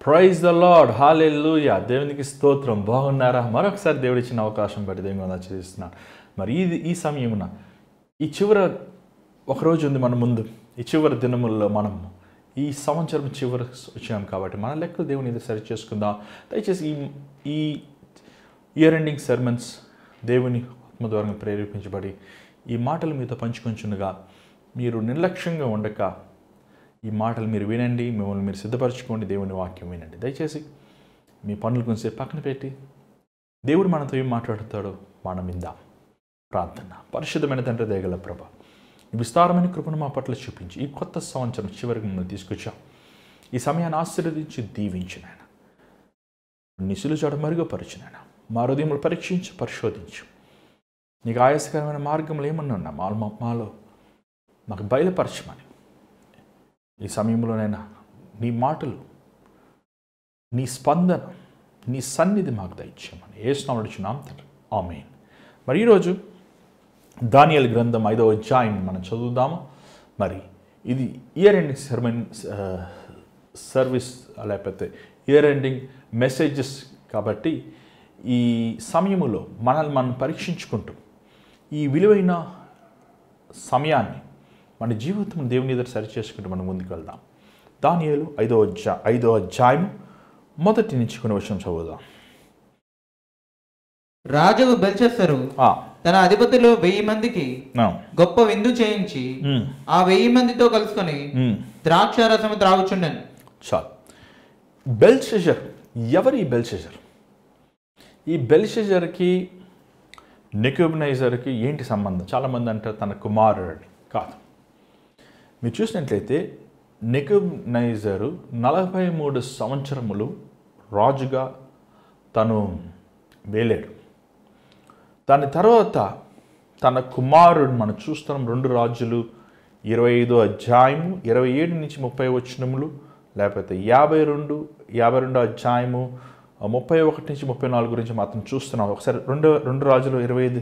Praise the lord, హల్లెలూయా. దేవునికి స్తోత్రం. బాగున్నారా? మరొకసారి దేవుడు ఇచ్చిన అవకాశం బట్టి దేవుని ఆచరిస్తున్నాను. మరి ఈ సమయమున ఈ చివరి ఒకరోజు ఉంది మన ముందు. ఈ చివరి దినముల్లో మనం ఈ సంవత్సరం చివరి వచ్చాం కాబట్టి మన లెక్కలు దేవుని ఇది సరి చేసుకుందాం. దయచేసి ఈ ఇయర్ ఎండింగ్ సెర్మన్స్ దేవుని ఆత్మ ద్వారా ప్రేరేపించబడి ఈ మాటలు మీతో పంచుకొంచుండగా మీరు నిర్లక్ష్యంగా ఉండక ఈ మాటలు మీరు వినండి, మిమ్మల్ని మీరు సిద్ధపరచుకోండి, దేవుని వాక్యం వినండి. దయచేసి మీ పనులు కొంచెం పక్కన పెట్టి దేవుడు మనతో ఏం మాట్లాడుతాడో మనం విందాం. ప్రార్థన. పరిశుద్ధమైన తండ్రి, దయగల ప్రభా, ఈ విస్తారమైన కృపను మా పట్ల చూపించి ఈ కొత్త సంవత్సరం చివరికి మిమ్మల్ని తీసుకొచ్చాం. ఈ సమయాన్ని ఆశీర్వదించి దీవించిన ఆయన నిసులు చోట మరుగుపరిచిన మా హృదయములు పరీక్షించి పరిశోధించు. నీకు ఆయాసకరమైన మార్గములు ఏమన్నా ఉన్నా మాలో మాకు బయలుపరచమని ఈ సమయంలోనైనా నీ మాటలు, నీ స్పందన, నీ సన్నిధి మాకు దయచేయమని యేసునామములో అడుగుచున్నాం తండ్రి, ఆమేన్. మరి ఈరోజు దానియేలు గ్రంథం 5వ అధ్యాయం మనం చదువుదాము. మరి ఇది ఇయర్ ఎండింగ్ సర్వీస్ లేకపోతే ఇయర్ ఎండింగ్ మెసేజెస్ కాబట్టి ఈ సమయములో మనల్ని మనం పరీక్షించుకుంటూ ఈ విలువైన సమయాన్ని మన జీవితం దేవుని ఎదురు సరి చేసుకుంటూ మనం ముందుకు వెళ్దాం. దానియేలు 5వ అధ్యాయం మొదటి నుంచి కొన్ని వచనం చదువుదాం. రాజు బెల్షస్సరు తన అధిపతిలో 1000 మందికి గొప్ప విందు చేయించి ఆ 1000 మందితో కలుసుకొని ద్రాక్షారసం త్రాగుచుండెను. చాలు. బెల్షస్సర్ ఎవరు? ఈ బెల్షస్సర్, ఈ బెల్షస్సర్కి నెబుకద్నెజర్కి ఏంటి సంబంధం? చాలామంది అంటారు తన కుమారుడు. కాదు. మీరు చూసినట్లయితే నెబుకద్నెజరు 43 సంవత్సరములు రాజుగా తను వేలాడు. దాని తర్వాత తన కుమారుడు మనం చూస్తున్నాం 2 రాజులు 25వ అధ్యాయము 27 నుంచి 30 వచనములు, లేకపోతే 52 అధ్యాయము 31 నుంచి 34 గురించి మాత్రం చూస్తున్నాం. ఒకసారి 2 రాజులు 25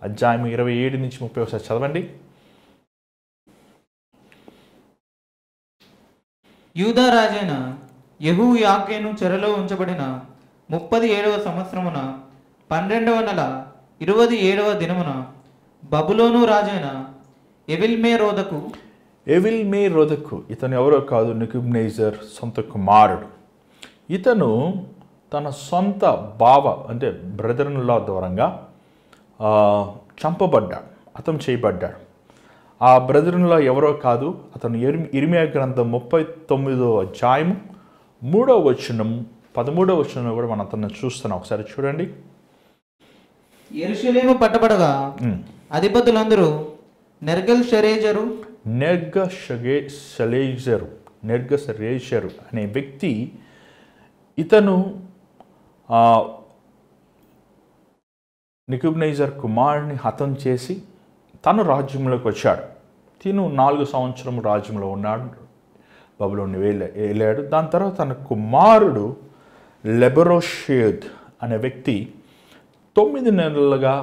అధ్యాయము 27 నుంచి 30 ఒకసారి చదవండి. యూదా రాజైన యెహోయాకీను చెరలో ఉంచబడిన 37వ సంవత్సరమున 12వ నెల 27వ దినమున బబులోను రాజైన ఎవిల్మెరోదకు ఇతను ఎవరో కాదు, నెబుకద్నెజర్ సొంత కుమారుడు. ఇతను తన సొంత బావ అంటే బ్రదర్ ఇన్ లా ద్వారంగా చంపబడ్డాడు, హతం చేయబడ్డాడు. ఆ బ్రదర్ ఇన్ లా ఎవరో కాదు, అతను ఇర్మియా గ్రంథం 39వ అధ్యాయము 3వ వచనం 13వ వచనం కూడా మనం అతన్ని చూస్తున్నాం. ఒకసారి చూడండి. యెరూషలేము పట్టబడగా అధిపతులందరూ నెర్గషరేజరు అనే వ్యక్తి, ఇతను నెబుకద్నెజర్ కుమారుని హతం చేసి తను రాజ్యంలోకి వచ్చాడు. తిను 4 సంవత్సరం రాజ్యంలో ఉన్నాడు, బబులోని వెళ్ళాడు. దాని తర్వాత తన కుమారుడు లెబరోషేద్ అనే వ్యక్తి 9 నెలలుగా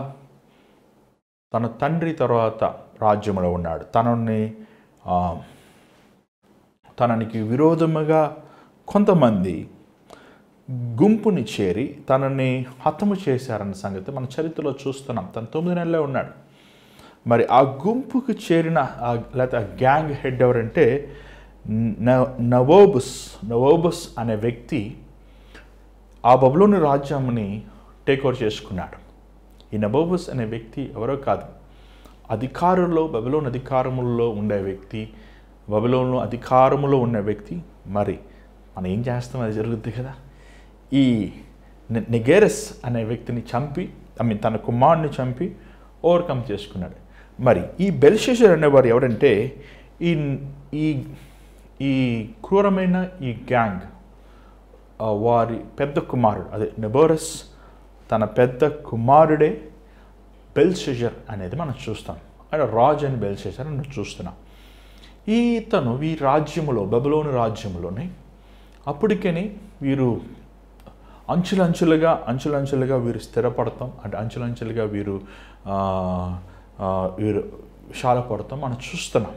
తన తండ్రి తర్వాత రాజ్యంలో ఉన్నాడు. తననికి విరోధముగా కొంతమంది గుంపుని చేరి తనని హతము చేశారన్న సంగతి మన చరిత్రలో చూస్తున్నాం. తను 9 నెలలే ఉన్నాడు. మరి ఆ గుంపుకు చేరిన లేకపోతే ఆ గ్యాంగ్ హెడ్ ఎవరంటే నవోబస్ అనే వ్యక్తి ఆ బబులోని రాజ్యాన్ని టేక్ ఓవర్ చేసుకున్నాడు. ఈ నవోబస్ అనే వ్యక్తి ఎవరో కాదు, బబులోన్ అధికారములో ఉండే వ్యక్తి, బబులోను అధికారములో ఉన్న వ్యక్తి. మరి మనం ఏం చేస్తాం, అది జరుగుద్ది కదా. ఈ నెగెరస్ అనే వ్యక్తిని చంపి తన కుమారుని చంపి ఓవర్కమ్ చేసుకున్నాడు. మరి ఈ బెల్షస్సర్ అనేవారు ఎవరంటే ఈ క్రూరమైన ఈ గ్యాంగ్ వారి పెద్ద కుమారుడు, అదే నెబోరస్ తన పెద్ద కుమారుడే బెల్షస్సర్ అనేది మనం చూస్తాం. అంటే రాజు అని బెల్షస్సర్ అని చూస్తున్నాం. ఈతను ఈ రాజ్యములో బబులోను రాజ్యంలోనే అప్పటికని వీరు అంచులంచులుగా వీరు స్థిరపడతాం, అంటే అంచులంచులుగా వీరు విశాలపడతాం మనం చూస్తున్నాం.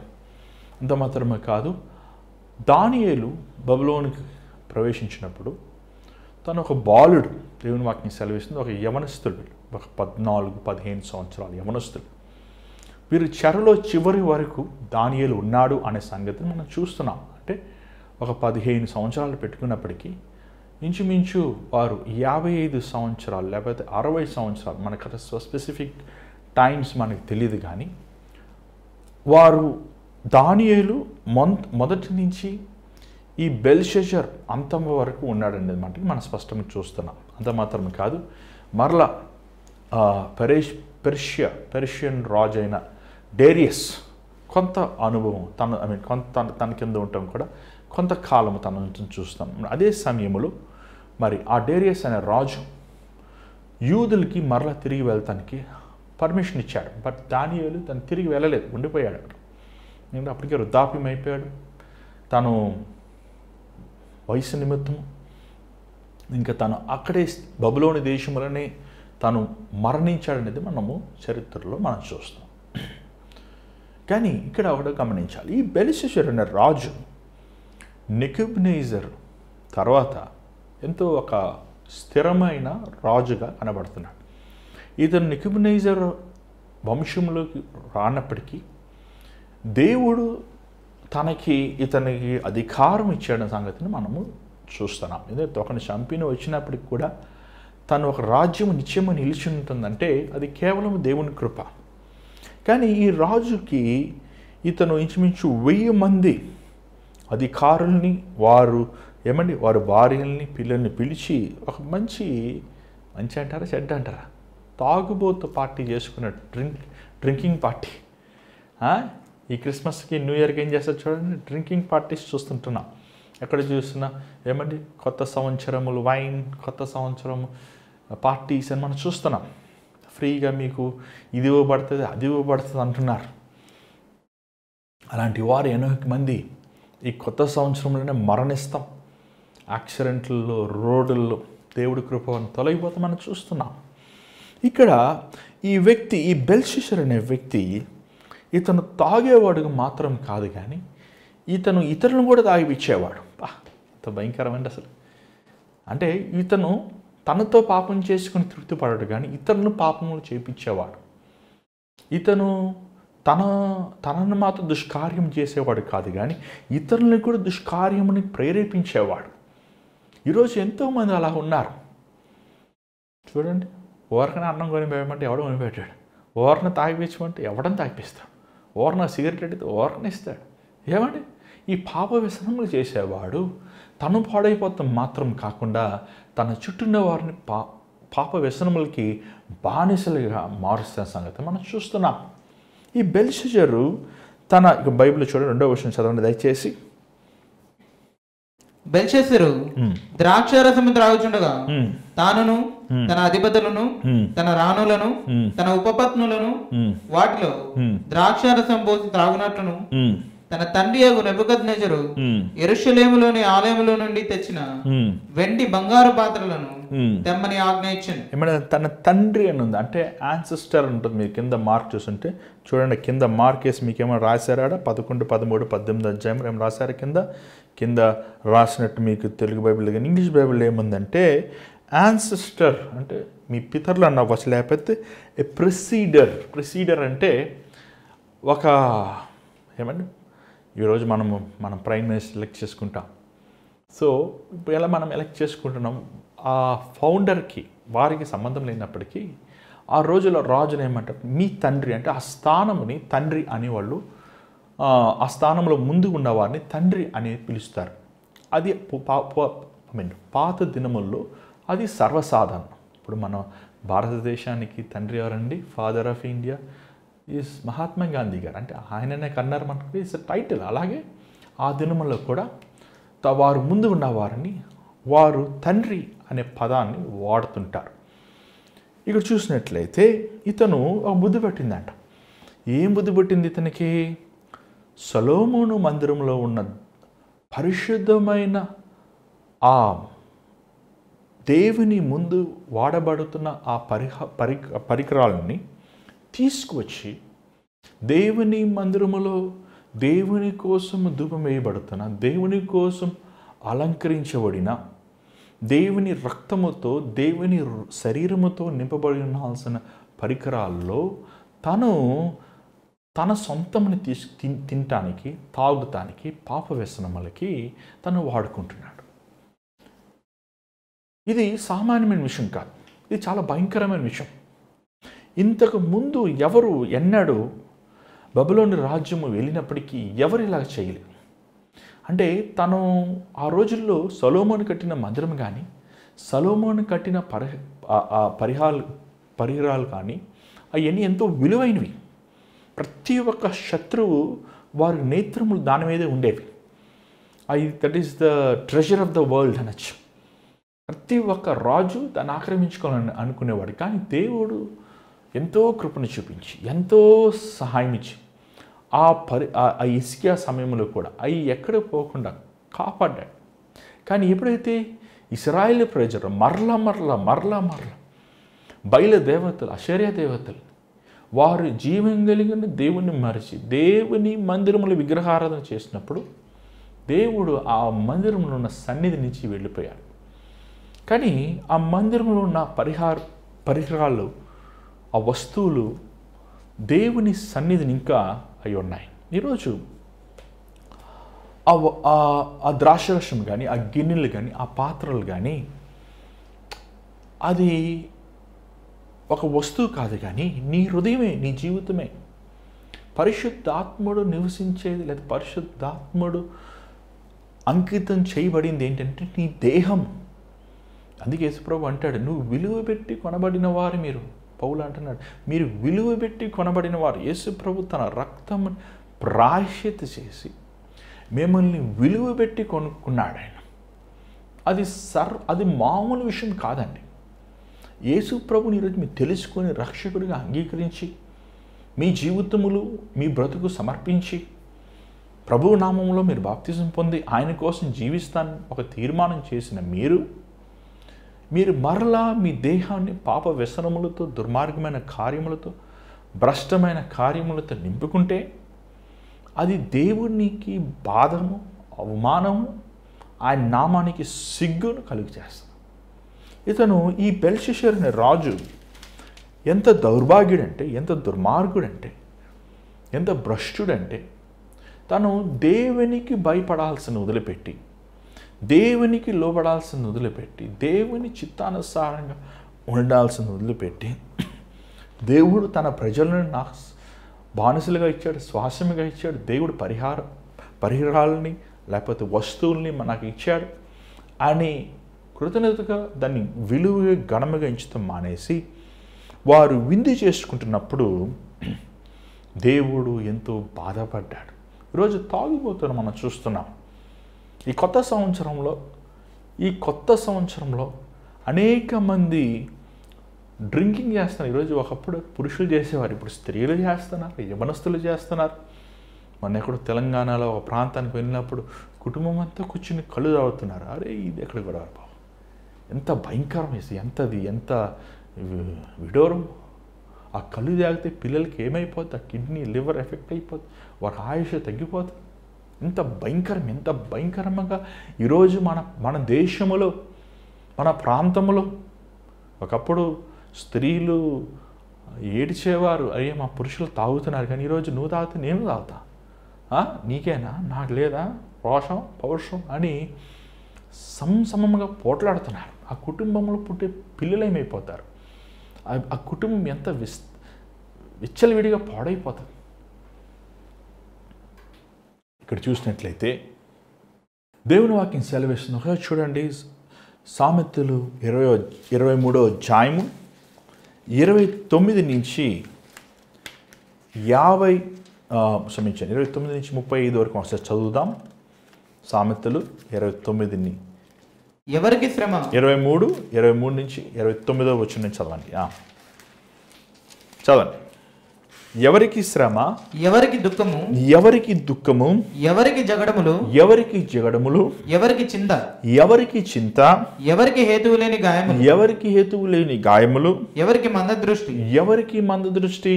అంత మాత్రమే కాదు, దానియేలు బబులోనికి ప్రవేశించినప్పుడు తను ఒక బాలుడు, దేవుని వాక్యం సెలవిస్తుంది, ఒక యవనస్తుడు, ఒక 14-15 సంవత్సరాలు యవనస్తుడు. వీరు చెరలో చివరి వరకు దానియేలు ఉన్నాడు అనే సంగతిని మనం చూస్తున్నాం. అంటే ఒక 15 సంవత్సరాలు పెట్టుకున్నప్పటికీ ఇంచుమించు వారు 55 సంవత్సరాలు లేకపోతే 60 సంవత్సరాలు, మనకు స్పెసిఫిక్ టైమ్స్ మనకు తెలియదు, కానీ వారు దానియేలు మొదటి నుంచి ఈ బెల్షెజర్ అంతం వరకు ఉన్నాడనేది మాట మనం స్పష్టంగా చూస్తున్నాం. అంత మాత్రమే కాదు, మరలా పెర్షియన్ రాజు అయిన డేరియస్ కొంత అనుభవం తన కింద ఉండటం కూడా కొంతకాలము తన చూస్తాం. అదే సమయంలో మరి ఆ డేరియస్ అనే రాజు యూదులకి మరలా తిరిగి వెళ్తానికి పర్మిషన్ ఇచ్చాడు. బట్ దానియేలు తను తిరిగి వెళ్ళలేదు, ఉండిపోయాడు అక్కడ. ఎందుకంటే అప్పటికే వృద్ధాప్యం అయిపోయాడు, తను వయసు నిమిత్తం ఇంకా తను అక్కడే బబులోని దేశంలోనే తను మరణించాడనేది మనము చరిత్రలో మనం చూస్తాం. కానీ ఇక్కడ ఒకటి గమనించాలి, ఈ బెల్షెజర్ అనే రాజు నెబుకద్నెజర్ తర్వాత ఎంతో ఒక స్థిరమైన రాజుగా కనబడుతున్నాడు. ఇతను నెబుకద్నెజర్ వంశంలోకి రానప్పటికీ దేవుడు ఇతనికి అధికారం ఇచ్చాడన్న సంగతిని మనము చూస్తున్నాం. ఎందుకంటే ఒకరిని చంపిన వచ్చినప్పటికి కూడా తను ఒక రాజ్యం నిత్యము నిలిచి ఉంటుందంటే అది కేవలం దేవుని కృప. కానీ ఈ రాజుకి ఇతను ఇంచుమించు 1000 మంది అధికారుల్ని వారి భార్యల్ని పిల్లల్ని పిలిచి ఒక మంచి అంటారా చెడ్డ అంటారా తాగుబోతు పార్టీ చేసుకున్న డ్రింకింగ్ పార్టీ. ఈ క్రిస్మస్కి న్యూ ఇయర్కి ఏం చేస్తారు చూడండి, డ్రింకింగ్ పార్టీస్ చూస్తుంటున్నాం. ఎక్కడ చూసినా కొత్త సంవత్సరములు వైన్, కొత్త సంవత్సరం పార్టీస్ అని మనం చూస్తున్నాం. ఫ్రీగా మీకు ఇది ఇవ్వబడుతుంది అది ఇవ్వబడుతుంది అంటున్నారు. అలాంటి వారు 80 మంది ఈ కొత్త సంవత్సరంలోనే మరణిస్తాం, యాక్సిడెంట్లలో, రోడ్లలో దేవుడి కృపను తొలగిపోతే మనం చూస్తున్నాం. ఇక్కడ ఈ బెల్షెజర్ అనే వ్యక్తి ఇతను తాగేవాడుగా మాత్రం కాదు, కానీ ఇతను ఇతరులను కూడా తాగిపిచ్చేవాడు. ఎంత భయంకరమండి అసలు. అంటే ఇతను తనతో పాపం చేసుకుని తృప్తి పడడు, కానీ ఇతరులను పాపములు చేయించేవాడు. ఇతను తనను మాత్రం దుష్కార్యం చేసేవాడు కాదు, కానీ ఇతరులను కూడా దుష్కార్యముని ప్రేరేపించేవాడు. ఈరోజు ఎంతోమంది అలా ఉన్నారు చూడండి. ఓరకనే అన్నం కొనిపోయమంటే ఎవడో కొనిపెట్టాడు, ఓరన తాగిపించమంటే ఎవడని తాగిపిస్తాడు, ఓరన సిగరెట్ అడిగితే ఓరన ఇస్తాడు. ఏమండి, ఈ పాప వ్యసనములు చేసేవాడు తను పాడైపోతాం మాత్రం కాకుండా తన చుట్టూన్న వారిని పాప వ్యసనములకి బానిసలుగా మారుస్తున్న సంగతి మనం చూస్తున్నాం. ఈ బెల్షెజరు బైబిల్ చూడండి, 2వ వచనం చదవండి దయచేసి. బెల్షెసరు ద్రాక్షారసము త్రాగుచుండగా తానును తన అధిపతులను తన రాణులను తన ఉపపత్నులను వాటిలో ద్రాక్షారసం పోసి త్రాగునట్లును తన తండ్రి యగు నెబుకద్నెజరు యెరూషలేములోని ఆలయములో నుండి తెచ్చిన వెండి బంగారు పాత్రలను తెమ్మని ఆజ్ఞ ఇచ్చాను. ఏమన్నా తన తండ్రి అని ఉంది, అంటే యాన్సిస్టర్ ఉంటుంది. మీరు కింద మార్క్ చూస్తుంటే చూడండి, కింద మార్క్ వేసి మీకు ఏమైనా రాశారా? 11, 13, 18 అధ్యాయం ఏమైనా రాశారు? కింద రాసినట్టు మీకు తెలుగు బైబిల్ కానీ ఇంగ్లీష్ బైబిల్ ఏముందంటే యాన్సిస్టర్ అంటే మీ పితరులు అన్నవచ్చు, లేకపోతే ప్రెసీడర్ అంటే ఒక ఏమంటే ఈరోజు మనం ప్రైమ్ మినిస్టర్ ఎలక్ట్ చేసుకుంటాం. సో ఇప్పుడు ఎలా మనం ఎలక్ట్ చేసుకుంటున్నాం, ఆ ఫౌండర్కి వారికి సంబంధం లేనప్పటికీ ఆ రోజుల్లో రాజుని ఏమంటారు, మీ తండ్రి అంటే ఆ స్థానముని తండ్రి అనేవాళ్ళు, ఆ స్థానంలో ముందు ఉన్నవారిని తండ్రి అని పిలుస్తారు. అది పాత దినముల్లో అది సర్వసాధారణం. ఇప్పుడు మన భారతదేశానికి తండ్రి ఎవరండి? Father of India is Mahatma Gandhi గారు, అంటే ఆయననే కన్నారు మనకి, ఇట్స్ టైటిల్. అలాగే ఆ దినముల్లో కూడా వారు ముందు ఉన్న వారిని వారు తండ్రి అనే పదాన్ని వాడుతుంటారు. ఇక్కడ చూసినట్లయితే ఇతను ఒక బుద్ధి పెట్టిందంట. ఏం బుద్ధి పెట్టింది ఇతనికి? సొలొమోను మందిరంలో ఉన్న పరిశుద్ధమైన ఆ దేవుని ముందు వాడబడుతున్న ఆ పరికరాలని తీసుకువచ్చి దేవుని మందిరములో దేవుని కోసం ధూపం వేయబడుతున్న, దేవుని కోసం అలంకరించబడిన, దేవుని రక్తముతో, దేవుని శరీరముతో నింపబడి ఉండాల్సిన పరికరాల్లో తను తన సొంతముని తినటానికి, తాగుతానికి, పాప వ్యసనములకి తను వాడుకుంటున్నాడు. ఇది సామాన్యమైన విషయం కాదు, ఇది చాలా భయంకరమైన విషయం. ఇంతకు ముందు ఎవరు ఎన్నడూ బబులోని రాజ్యము వెళ్ళినప్పటికీ ఎవరు ఇలా చేయలేదు. అంటే తను ఆ రోజుల్లో సొలొమోను కట్టిన మందిరం కానీ, సొలొమోను కట్టిన పరిహారాలు కానీ అవన్నీ ఎంతో విలువైనవి. ప్రతి ఒక్క శత్రువు వారి నేత్రములు దాని మీదే ఉండేవి. That is the treasure of the world అనొచ్చు. ప్రతి ఒక్క రాజు దాన్ని ఆక్రమించుకోవాలని అనుకునేవాడు. కానీ దేవుడు ఎంతో కృపను చూపించి, ఎంతో సహాయం ఇచ్చి ఆ హిజ్కియా సమయంలో కూడా అవి ఎక్కడ పోకుండా కాపాడ్డాడు. కానీ ఎప్పుడైతే ఇశ్రాయేలు ప్రజలు మరలా బయలు దేవతలు, అషేరియా దేవతలు, వారు జీవం కలిగిన దేవుణ్ణి మరిచి దేవుని మందిరముల విగ్రహారాధన చేసినప్పుడు దేవుడు ఆ మందిరంలో ఉన్న సన్నిధి నుంచి వెళ్ళిపోయాడు. కానీ ఆ మందిరంలో ఉన్న పరికరాలు, ఆ వస్తువులు దేవుని సన్నిధిని ఇంకా అయి ఉన్నాయి. ఈరోజు ఆ ద్రాక్షరసం కానీ, ఆ గిన్నెలు కానీ, ఆ పాత్రలు కానీ అది ఒక వస్తువు కాదు, కానీ నీ హృదయమే, నీ జీవితమే. పరిశుద్ధాత్ముడు నివసించేది, లేదా పరిశుద్ధాత్ముడు అంకితం చేయబడింది ఏంటంటే నీ దేహం. అందుకే యేసుప్రభు అంటాడు, నువ్వు విలువ పెట్టి కొనబడిన వారు మీరు. పౌలు అంటున్నాడు, మీరు విలువ పెట్టి కొనబడిన వారు. యేసుప్రభు తన రక్తము ప్రాయశ్చిత్త చేసి మిమ్మల్ని విలువ పెట్టి కొనుక్కున్నాడు ఆయన. అది మామూలు విషయం కాదండి. యేసుప్రభుని ఈరోజు మీరు తెలుసుకొని రక్షకుడిగా అంగీకరించి మీ జీవితములు, మీ బ్రతుకు సమర్పించి ప్రభువు నామంలో మీరు బాప్తిజం పొంది ఆయన కోసం జీవిస్తాను ఒక తీర్మానం చేసిన మీరు మరలా మీ దేహాన్ని పాప వ్యసనములతో, దుర్మార్గమైన కార్యములతో, భ్రష్టమైన కార్యములతో నింపుకుంటే అది దేవునికి బాధము, అవమానము, ఆయన నామానికి సిగ్గును కలుగజేస్తుంది. ఇతను ఈ బెల్షస్సరు అనే రాజు ఎంత దౌర్భాగ్యుడంటే, ఎంత దుర్మార్గుడంటే, ఎంత భ్రష్టుడంటే, తను దేవునికి భయపడాల్సిన వదిలిపెట్టి, దేవునికి లోబడాల్సిన వదిలిపెట్టి, దేవుని చిత్తానుసారంగా ఉండాల్సిన వదిలిపెట్టి, దేవుడు తన ప్రజలను నాకు బానిసలుగా ఇచ్చాడు, శ్వాసముగా ఇచ్చాడు, దేవుడు పరిహారాలని లేకపోతే వస్తువుల్ని మనకు ఇచ్చాడు అని కృతజ్ఞతగా దాన్ని విలువగా ఘనముగా ఎంచుతాం మానేసి వారు విందు చేసుకుంటున్నప్పుడు దేవుడు ఎంతో బాధపడ్డాడు. ఈరోజు తాగుబోతున్న మనం చూస్తున్నాం. ఈ కొత్త సంవత్సరంలో అనేక మంది డ్రింకింగ్ చేస్తున్నారు. ఈరోజు ఒకప్పుడు పురుషులు చేసేవారు, ఇప్పుడు స్త్రీలు చేస్తున్నారు, యవనస్తులు చేస్తున్నారు. మొన్న ఎక్కడో తెలంగాణలో ఒక ప్రాంతానికి వెళ్ళినప్పుడు కుటుంబం అంతా కూర్చుని కళ్ళు తాగుతున్నారు. అరే ఇది ఎక్కడ కూడా బాబు, ఎంత భయంకరం వేసి, ఎంత విడోరం. ఆ కళ్ళు తాగితే పిల్లలకి ఏమైపోతుంది, ఆ కిడ్నీ, లివర్ ఎఫెక్ట్ అయిపోతుంది, వారి ఆయుష్ తగ్గిపోతుంది. ఎంత భయంకరంగా ఈరోజు మన దేశంలో, మన ప్రాంతంలో ఒకప్పుడు స్త్రీలు ఏడ్చేవారు, అయ్యే మా పురుషులు తాగుతున్నారు, కానీ ఈరోజు నువ్వు తాగితే నేను తాగుతా, నీకేనా, నాకు లేదా, రోషం పౌరుషం అని సమసమంగా పోట్లాడుతున్నారు. ఆ కుటుంబంలో పుట్టే పిల్లలు ఏమైపోతారు, ఆ కుటుంబం ఎంత విచ్చలవిడిగా పాడైపోతుంది. ఇక్కడ చూసినట్లయితే దేవుని వాక్యం సెలవిస్తుంది. ఒకసారి చూడండి, సామెతలు 23వ అధ్యాయము 29 నుంచి 35 వరకు ఒకసారి చదువుదాం. సామెతలు 29 ఎవరికి శ్రమ, 23 నుంచి 29వ వచనం చదవండి. చదవండి. ఎవరికి శ్రమ, ఎవరికి దుఃఖము, ఎవరికి దుఃఖము, ఎవరికి జగడములు, ఎవరికి జగడములు, ఎవరికి చింత, ఎవరికి చింత, ఎవరికి హేతువు లేని గాయములు, ఎవరికి హేతువు లేని గాయములు, ఎవరికి మందదృష్టి, ఎవరికి మందదృష్టి,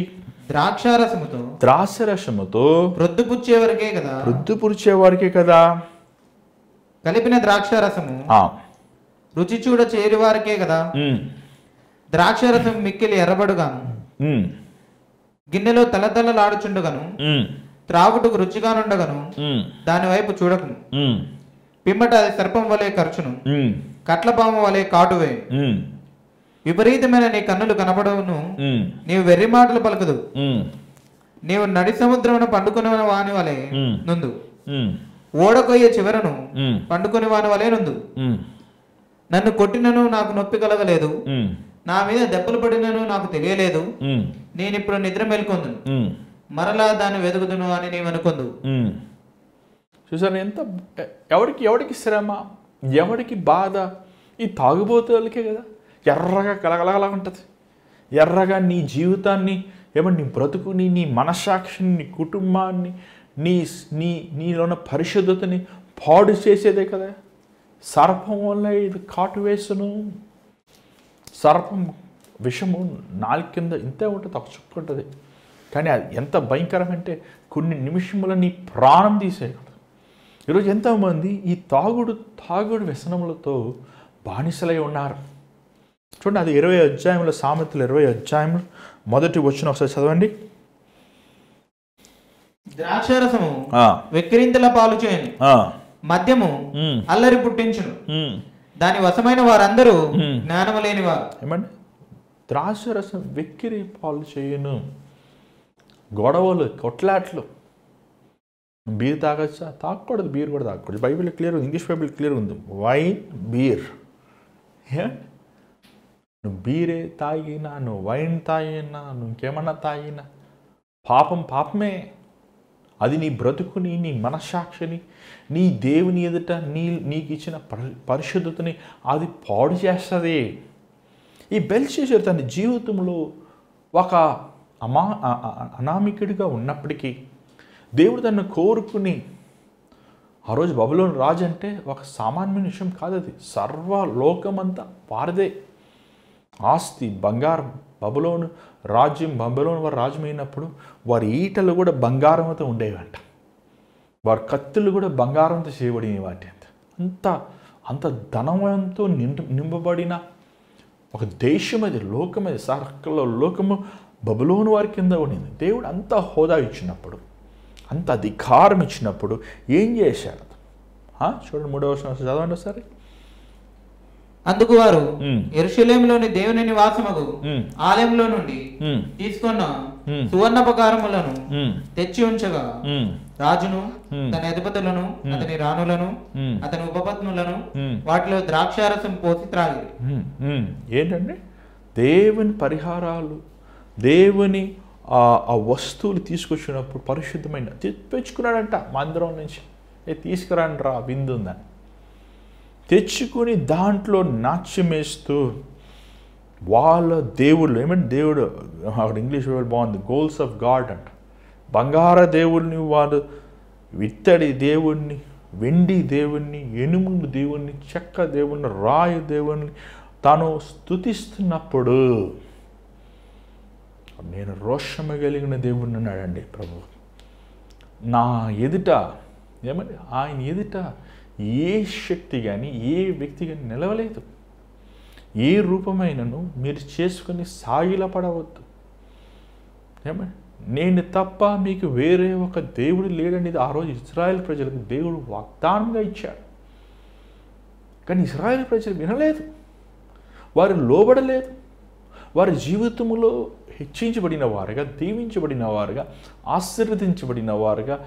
ద్రాక్షారసముతో ప్రొద్దుపుచ్చే వారికే కదా కలిపిన ద్రాక్షారసము రుచి చూడ చేరి వారికే కదా ద్రాక్షారసం మిక్కిలి ఎర్రబడుగాను గిన్నెలో తలతలలాడుచుండగను త్రాగుటకు రుచిగానుండగను దాని వైపు చూడకును పిమ్మట అది సర్పం వలె ఖర్చును కట్లపాము వలె కాటువే విపరీతమైన నీ కన్నులు కనపడవును నీవు వెర్రి మాటలు పలుకుదు నీవు నడి సముద్రమును పండుకునే వాని వలె నుండు ఓడకొయ్య చివరను పండుకునే వాని వలె నుండు నన్ను కొట్టినను నాకు నొప్పి కలగలేదు నా మీద దెబ్బలు పడినను నాకు తెలియలేదు నేనిప్పుడు నిద్ర మేల్కొందు మరలా దాన్ని వెతుకుదును అని నీవనుకుందు. చూసాను ఎంత ఎవరికి శ్రమ, ఎవరికి బాధ? ఈ తాగుబోతులకే కదా. ఎర్రగా కలగలగలా ఉంటుంది. ఎర్రగా నీ జీవితాన్ని నీ బ్రతుకుని, నీ మనస్సాక్షిని, నీ కుటుంబాన్ని, నీలోన పరిశుద్ధతని పాడు చేసేదే కదా. సర్పం వల్ల ఇది కాటు వేసును. సర్పం విషము నాలుగు కింద ఇంతే ఉంటుంది, ఒక చుక్క ఉంటుంది. కానీ అది ఎంత భయంకరమంటే కొన్ని నిమిషముల నీ ప్రాణం తీసేయగలదు. ఈరోజు ఎంతోమంది ఈ తాగుడు వ్యసనములతో బానిసలై ఉన్నారు. చూడండి, అది 20 అధ్యాయంలో, సామెతలు 20 అధ్యాయంలో మొదటి వచ్చిన ఒకసారి చదవండి. ద్రాక్షారసము వెక్కిరింతల పాలు చేయను, మద్యము అల్లరి పుట్టించును, దాని వశమైన వారందరూ జ్ఞానము లేని వారు. ఏమండి? ద్రాక్షారసం వెక్కిరి పాలు చేయను. గొడవలు, కొట్లాట్లు. బీర్ తాగచ్చా? తాగకూడదు. బీర్ కూడా తాగకూడదు. బైబిల్ క్లియర్ ఉంది, ఇంగ్లీష్ బైబిల్ క్లియర్ ఉంది. Wine, beer. నువ్వు బీరే తాగినా, నువ్వు వైన్ తాగినా, నువ్వు ఇంకేమన్నా తాగినా పాపమే. అది నీ బ్రతుకుని, నీ మనస్సాక్షిని, నీ దేవుని ఎదుట నీకు ఇచ్చిన పరిశుద్ధతని అది పాడు చేస్తుంది. ఈ బెల్షస్సర్ తన జీవితంలో ఒక అనామికుడిగా ఉన్నప్పటికీ దేవుడు తనను కోరుకుని, ఆ రోజు బబులోను రాజు అంటే ఒక సామాన్యమైన విషయం కాదు. అది సర్వలోకమంతా వారిదే. ఆస్తి, బంగారం. బబులోను వారు రాజ్యమైనప్పుడు వారి ఈటలు కూడా బంగారంతో ఉండేవంట. వారి కత్తులు కూడా బంగారంతో చేయబడినవి. వాటి అంత ధనవంతో నింపబడిన ఒక దేశం అది, లోకం అది. సర్కల్లో లోకము బబులోను వారి కింద ఉండింది. దేవుడు అంత హోదా ఇచ్చినప్పుడు, అంత అధికారం ఇచ్చినప్పుడు ఏం చేశాడు? చూడండి, 3వ వచనం చదవండి ఒకసారి. అందుకు వారు యెరూషలేములోని దేవుని నివాసముగు ఆలయంలో నుండి తీసుకున్న సువర్ణోపకారములను తెచ్చి ఉంచగా రాజును, తన అధిపతులను, అతని రాణులను, అతని ఉపపత్నులను వాటిలో ద్రాక్షారసం పోసి త్రాగి. ఏంటంటే దేవుని పరిహారాలు, దేవుని ఆ వస్తువులు తీసుకొచ్చినప్పుడు పరిశుద్ధమైన తెచ్చుకున్నాడంట. మందిరం నుంచి తీసుకురాండి రా, విందు ఉందని తెచ్చుకుని దాంట్లో నాట్యమేస్తూ వాళ్ళ దేవుళ్ళు, దేవుడు అక్కడ ఇంగ్లీష్ బాగుంది, గోల్స్ ఆఫ్ గాడ్ అంట. బంగార దేవుణ్ణి వాళ్ళు, ఇత్తడి దేవుణ్ణి, వెండి దేవుణ్ణి, ఎనుములు దేవుణ్ణి, చెక్క దేవుణ్ణి, రాయి దేవుణ్ణి తాను స్తుతిస్తున్నప్పుడు, నేను రోషము కలిగిన దేవుణ్ణి అన్నాడండి ప్రభు. నా ఎదుట ఆయన ఎదుట ఏ శక్తి కానీ, ఏ వ్యక్తి కానీ నిలవలేదు. ఏ రూపమైనను మీరు చేసుకుని సాగిలపడవద్దు. నేను తప్ప మీకు వేరే ఒక దేవుడు లేడని ఆ రోజు ఇశ్రాయేల్ ప్రజలకు దేవుడు వాగ్దానంగా ఇచ్చాడు. కానీ ఇశ్రాయేల్ ప్రజలు వినలేదు, వారు లోబడలేదు. వారి జీవితంలో హెచ్చించబడిన వారుగా, దీవించబడిన వారుగా, ఆశీర్వదించబడిన వారుగా,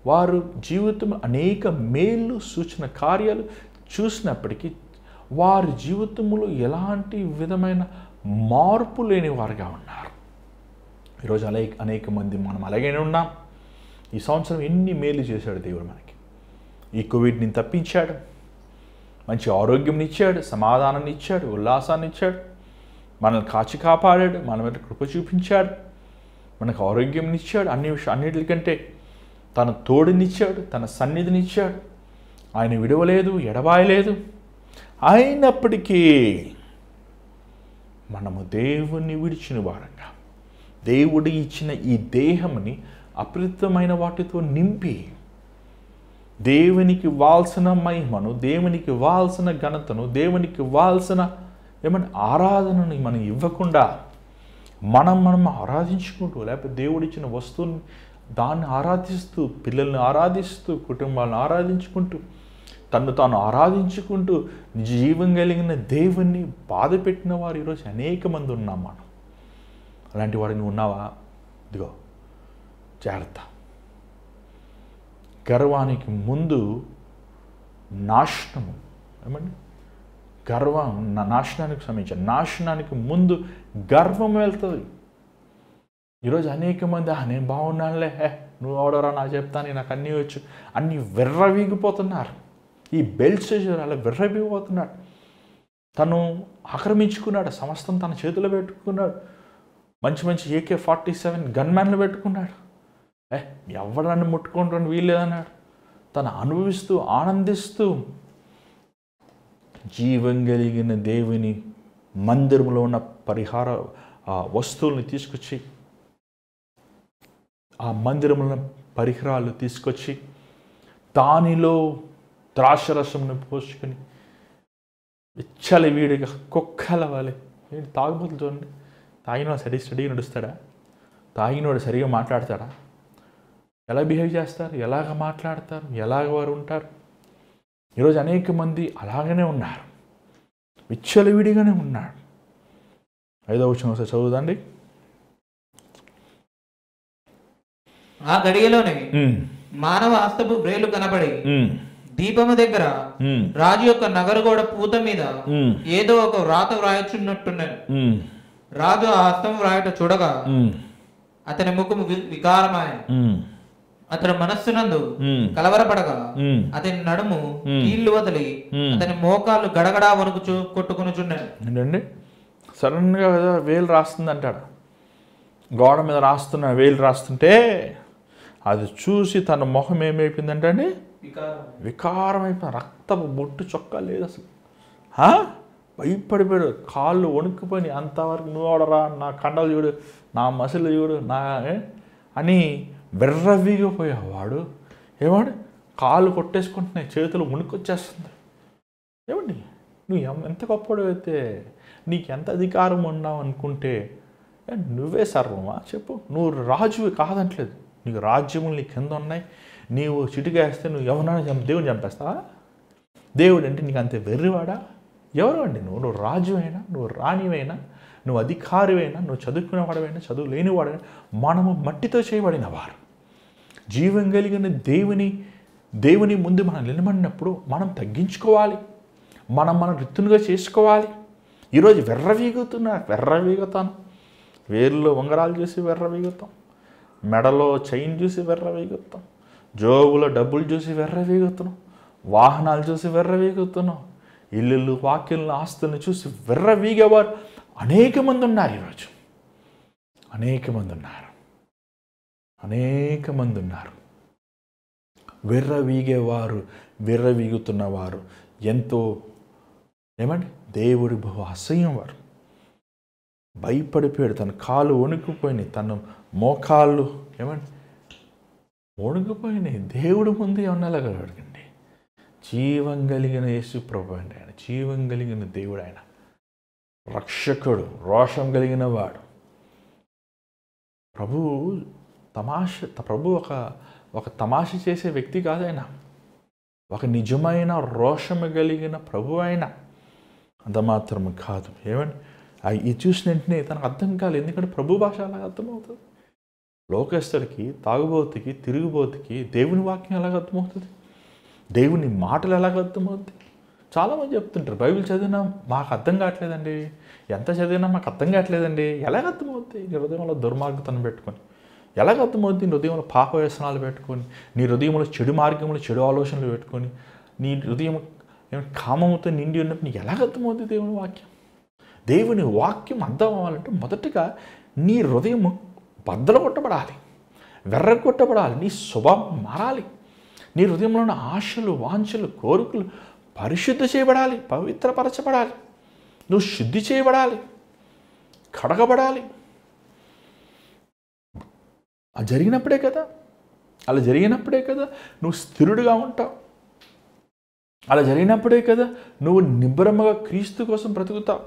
వారు జీవితం అనేక మేలు సూచన కార్యాలు చూసినప్పటికీ వారి జీవితంలో ఎలాంటి విధమైన మార్పు లేని వారుగా ఉన్నారు. ఈరోజు అనేక మంది మనం అలాగనే ఉన్నాం. ఈ సంవత్సరం ఎన్ని మేలు చేశాడు దేవుడు మనకి. ఈ కోవిడ్ని తప్పించాడు, మంచి ఆరోగ్యం ఇచ్చాడు, సమాధానాన్ని ఇచ్చాడు, ఉల్లాసాన్ని ఇచ్చాడు, మనల్ని కాచి కాపాడాడు, మన మీద కృప చూపించాడు, మనకు ఆరోగ్యం ఇచ్చాడు. అన్నిటికంటే తన తోడునిచ్చాడు, తన సన్నిధినిచ్చాడు. ఆయన విడవలేదు, ఎడబాయలేదు. అయినప్పటికీ మనము దేవుణ్ణి విడిచిన వారంగా, దేవుడు ఇచ్చిన ఈ దేహంని అపరితమైన వాటితో నింపి దేవునికి వాల్సిన మహిమను, దేవునికి ఇవ్వాల్సిన ఘనతను, దేవునికి ఇవ్వాల్సిన ఆరాధనని మనం ఇవ్వకుండా మనం ఆరాధించుకుంటూ, లేకపోతే దేవుడిచ్చిన వస్తువుని దాన్ని ఆరాధిస్తూ, పిల్లల్ని ఆరాధిస్తూ, కుటుంబాలను ఆరాధించుకుంటూ, తను తాను ఆరాధించుకుంటూ జీవం కలిగిన దేవుణ్ణి బాధ పెట్టిన వారు ఈరోజు అనేక మంది ఉన్నాం మనం. అలాంటి వాడు నువ్వు ఉన్నావా? ఇదిగో జాగ్రత్త. గర్వానికి ముందు నాశనము, గర్వం నాశనానికి సంబంధించిన, నాశనానికి ముందు గర్వం వెళ్తుంది. ఈరోజు అనేక మంది నేను బాగున్నానులే, నువ్వు ఆడరా, నా చెప్తాను, నాకు అన్నీ వచ్చు, అన్నీ విర్రవీగిపోతున్నారు. ఈ బెల్షస్సర్ అలా విర్రవీగిపోతున్నాడు. తను ఆక్రమించుకున్నాడు, సమస్తం తన చేతిలో పెట్టుకున్నాడు. మంచి మంచి AK-47 గన్మ్యాన్లు పెట్టుకున్నాడు. ఎవడాన్ని ముట్టుకుంటాను వీల్లేదన్నాడు. తను అనుభవిస్తూ ఆనందిస్తూ జీవం కలిగిన దేవుని మందిరంలో ఉన్న పరిహార వస్తువుల్ని తీసుకొచ్చి, ఆ మందిరంలో పరికరాలు తీసుకొచ్చి దానిలో ద్రాక్షరసంను పోసుకొని విచ్చలవిడిగా కుక్కల వాళ్ళే. ఏంటి తాగుబోతులు చూడండి, తాగినవాడు స్టడీగా నడుస్తాడా? తాగినవాడు సరిగా మాట్లాడతాడా? ఎలా బిహేవ్ చేస్తారు, ఎలాగ మాట్లాడతారు, ఎలాగ వారు ఉంటారు? ఈరోజు అనేక మంది అలాగనే ఉన్నారు, విచ్చలవిడిగానే ఉన్నాడు. 5వ వచనం ఒకసారి చదువుదండి. ఆ గడియలోనే మానవ హస్తపు వ్రేలు కనబడి దీపము దగ్గర రాజు యొక్క నగరగోడ పూత మీద ఏదో ఒక వ్రాత వ్రాయచున్నట్టున్నది. రాజు ఆ హస్తం వ్రాయట చూడగా అతని ముఖము వికారమాయ. అతని మనస్సునందు కలవరపడగా అతని నడుము కీళ్లు వదిలి అతని మోకాళ్ళు గడగడా వణుకు కొట్టుకొనుచున్నాయి. ఏంటండి, సడన్గా కదా వేలు రాస్తుంది అంటాడు. గోడ మీద రాస్తున్న వేలు రాస్తుంటే అది చూసి తన మొహం ఏమైపోయిందంటే అండి, వికారం అయిపోయింది. రక్తపు బొట్టు చొక్కా లేదు అసలు. భయపడిపోయాడు, కాళ్ళు వణుక్కుపోయి, అంతవరకు నువ్వు ఆడరా, నా కండలు చూడు, నా మసిలు చూడు, నా అని బెర్రవిగిపోయావు. వాడు ఏమండి, కాళ్ళు కొట్టేసుకుంటున్నాయి, చేతులు వణుకొచ్చేస్తుంది. ఏమండి, నువ్వు ఎంత గొప్పడు అయితే, నీకు ఎంత అధికారం ఉన్నావు అనుకుంటే నువ్వే సర్వమా? చెప్పు. నువ్వు రాజువి కాదంటలేదు, నీకు రాజ్యములు నీ కింద ఉన్నాయి. నీవు చిటికేస్తే నువ్వు ఎవరైనా దేవుని చంపేస్తావా? దేవుడు అంటే నీకు అంతే వెర్రివాడా? ఎవరు అండి నువ్వు రాజు అయినా, నువ్వు రాణివైనా, నువ్వు అధికారివైనా, నువ్వు చదువుకునేవాడవైనా, చదువు లేనివాడైనా, మనము మట్టితో చేయబడిన వారు. జీవం కలిగిన దేవుని ముందు మనం నిలబడినప్పుడు మనం తగ్గించుకోవాలి, మన రిత్తునుగా చేసుకోవాలి. ఈరోజు వెర్రవీగుతాను, వేర్లో ఉంగరాలు చూసి వెర్రవీగుతాం, మెడలో చైన్ చూసి వెర్రవీగుతాం, జోబులో డబ్బులు చూసి వెర్రవీగుతున్నాం, వాహనాలు చూసి వెర్రవీగుతున్నాం, ఇల్లు వాక్యులను ఆస్తులను చూసి వెర్రవీగేవారు అనేక మంది ఉన్నారు. ఈరోజు అనేక మంది ఉన్నారు. వెర్రవీగేవారు, వెర్రవీగుతున్నవారు ఎంతో దేవుడి బహు అసహ్యం. వారు భయపడిపోయాడు, తన కాళ్ళు వణుకుపోయినాయి, తన మోకాళ్ళు వణుకుపోయినాయి. దేవుడి ముందు ఏమన్నా అడగండి. జీవం కలిగిన యేసు ప్రభు అండి, ఆయన జీవం కలిగిన దేవుడు, ఆయన రక్షకుడు, రోషం కలిగిన వాడు. ప్రభు ఒక తమాష చేసే వ్యక్తి కాదు ఆయన, ఒక నిజమైన రోషము కలిగిన ప్రభు ఆయన. అంత మాత్రం కాదు. ఇది చూసిన వెంటనే తనకు అర్థం కాలేదు, ఎందుకంటే ప్రభు భాష అలాగ అర్థమవుతుంది. లోకస్తుడికి, తాగుబోతుకి, తిరుగుబోతుకి దేవుని వాక్యం ఎలాగ అర్థమవుతుంది, దేవుని మాటలు ఎలాగ అర్థమవుతుంది? చాలామంది చెప్తుంటారు, బైబిల్ చదివినా మాకు అర్థం కావట్లేదండి, ఎంత చదివినా మాకు అర్థం కావట్లేదండి. ఎలాగ అర్థమవుతుంది? నీ హృదయంలో దుర్మార్గతను పెట్టుకొని ఎలాగ అర్థమవుతుంది? నీ హృదయంలో పాప వ్యసనాలు పెట్టుకొని, నీ హృదయంలో చెడు మార్గంలో చెడు ఆలోచనలు పెట్టుకొని, నీ హృదయం కామముతో నిండి ఉన్నప్పుడు నీకు ఎలాగ అర్థమవుతుంది దేవుని వాక్యం? దేవుని వాక్యం అర్థం అవ్వాలంటే మొదటగా నీ హృదయం బద్దలు కొట్టబడాలి, వెర్రగొట్టబడాలి, నీ స్వభావం మారాలి. నీ హృదయంలో ఉన్న ఆశలు, వాంఛలు, కోరికలు పరిశుద్ధి చేయబడాలి, పవిత్రపరచబడాలి, నువ్వు శుద్ధి చేయబడాలి, కడగబడాలి. అది జరిగినప్పుడే కదా, అలా జరిగినప్పుడే కదా నువ్వు స్థిరుడుగా ఉంటావు. అలా జరిగినప్పుడే కదా నువ్వు నిబ్బరముగా క్రీస్తు కోసం బ్రతుకుతావు.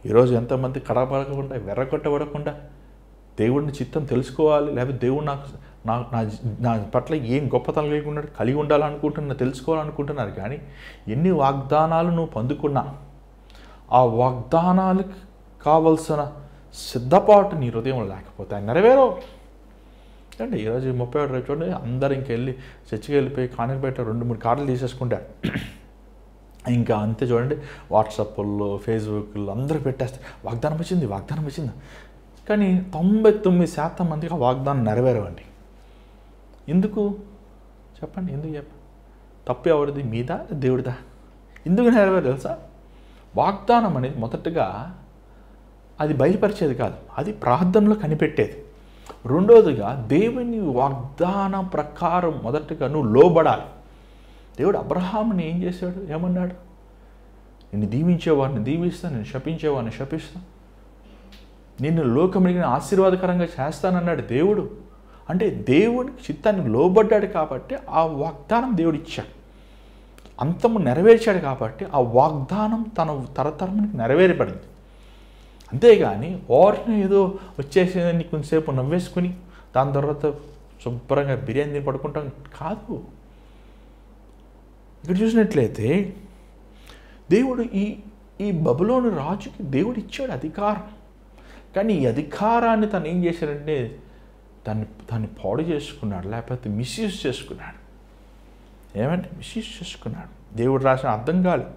ఈరోజు ఎంతమంది కడపడకుండా వెర్రగొట్టబడకుండా దేవుడిని చిత్తం తెలుసుకోవాలి, లేకపోతే దేవుడు నా పట్ల ఏం గొప్పతనం కలిగి ఉండాలనుకుంటున్నా, తెలుసుకోవాలనుకుంటున్నారు. కానీ ఎన్ని వాగ్దానాలు నువ్వు పొందుకున్నా ఆ వాగ్దానాలకు కావలసిన సిద్ధపాటు నీ హృదయంలో లేకపోతే ఆయన నెరవేరవు. అంటే ఈరోజు 31 రేపు చూడండి, అందరు ఇంకెళ్ళి చర్చికి వెళ్ళిపోయి కానుక పెట్ట 2-3 కార్డులు తీసేసుకుంటారు. ఇంకా అంతే చూడండి, వాట్సాప్లో ఫేస్బుక్లో అందరూ పెట్టేస్తారు వాగ్దానం వచ్చింది, వాగ్దానం వచ్చింది. కానీ 99% మందికి ఆ వాగ్దానం నెరవేరవండి. ఎందుకు చెప్పండి? ఎందుకు తప్పు ఎవరిది? మీదా దేవుడిదా? ఎందుకు నెరవేరు తెలుసా? వాగ్దానం అనేది మొదటగా అది బయలుపరిచేది కాదు, అది ప్రార్థనలో కనిపెట్టేది. రెండోదిగా దేవుని వాగ్దానం ప్రకారం మొదటగా నువ్వు లోబడాలి. దేవుడు అబ్రహాముని ఏం చేశాడు? ఏమన్నాడు? నిన్ను దీవించేవాడిని దీవిస్తాను, నేను శపించేవాడిని శపిస్తాను, నిన్ను లోకమునికి ఆశీర్వాదకరంగా చేస్తానన్నాడు దేవుడు. అంటే దేవునికి చిత్తాన్ని లోబడ్డాడు కాబట్టి ఆ వాగ్దానం దేవుడు ఇచ్చాడు, అంతము నెరవేర్చాడు కాబట్టి ఆ వాగ్దానం తన తరతరమునికి నెరవేరబడింది. అంతేగాని వారిని ఏదో వచ్చేసేదాన్ని కొంచెంసేపు నవ్వేసుకుని దాని తర్వాత శుభ్రంగా బిర్యానీ తిని పడుకుంటాం కాదు. ఇక్కడ చూసినట్లయితే దేవుడు ఈ బబులోను రాజుకి దేవుడు ఇచ్చాడు అధికారం. కానీ ఈ అధికారాన్ని తను ఏం చేశాడంటే దాన్ని పాడు చేసుకున్నాడు, లేకపోతే మిస్యూజ్ చేసుకున్నాడు. ఏమంటే మిస్యూజ్ చేసుకున్నాడు. దేవుడు రాసిన అర్థం కాలేదు.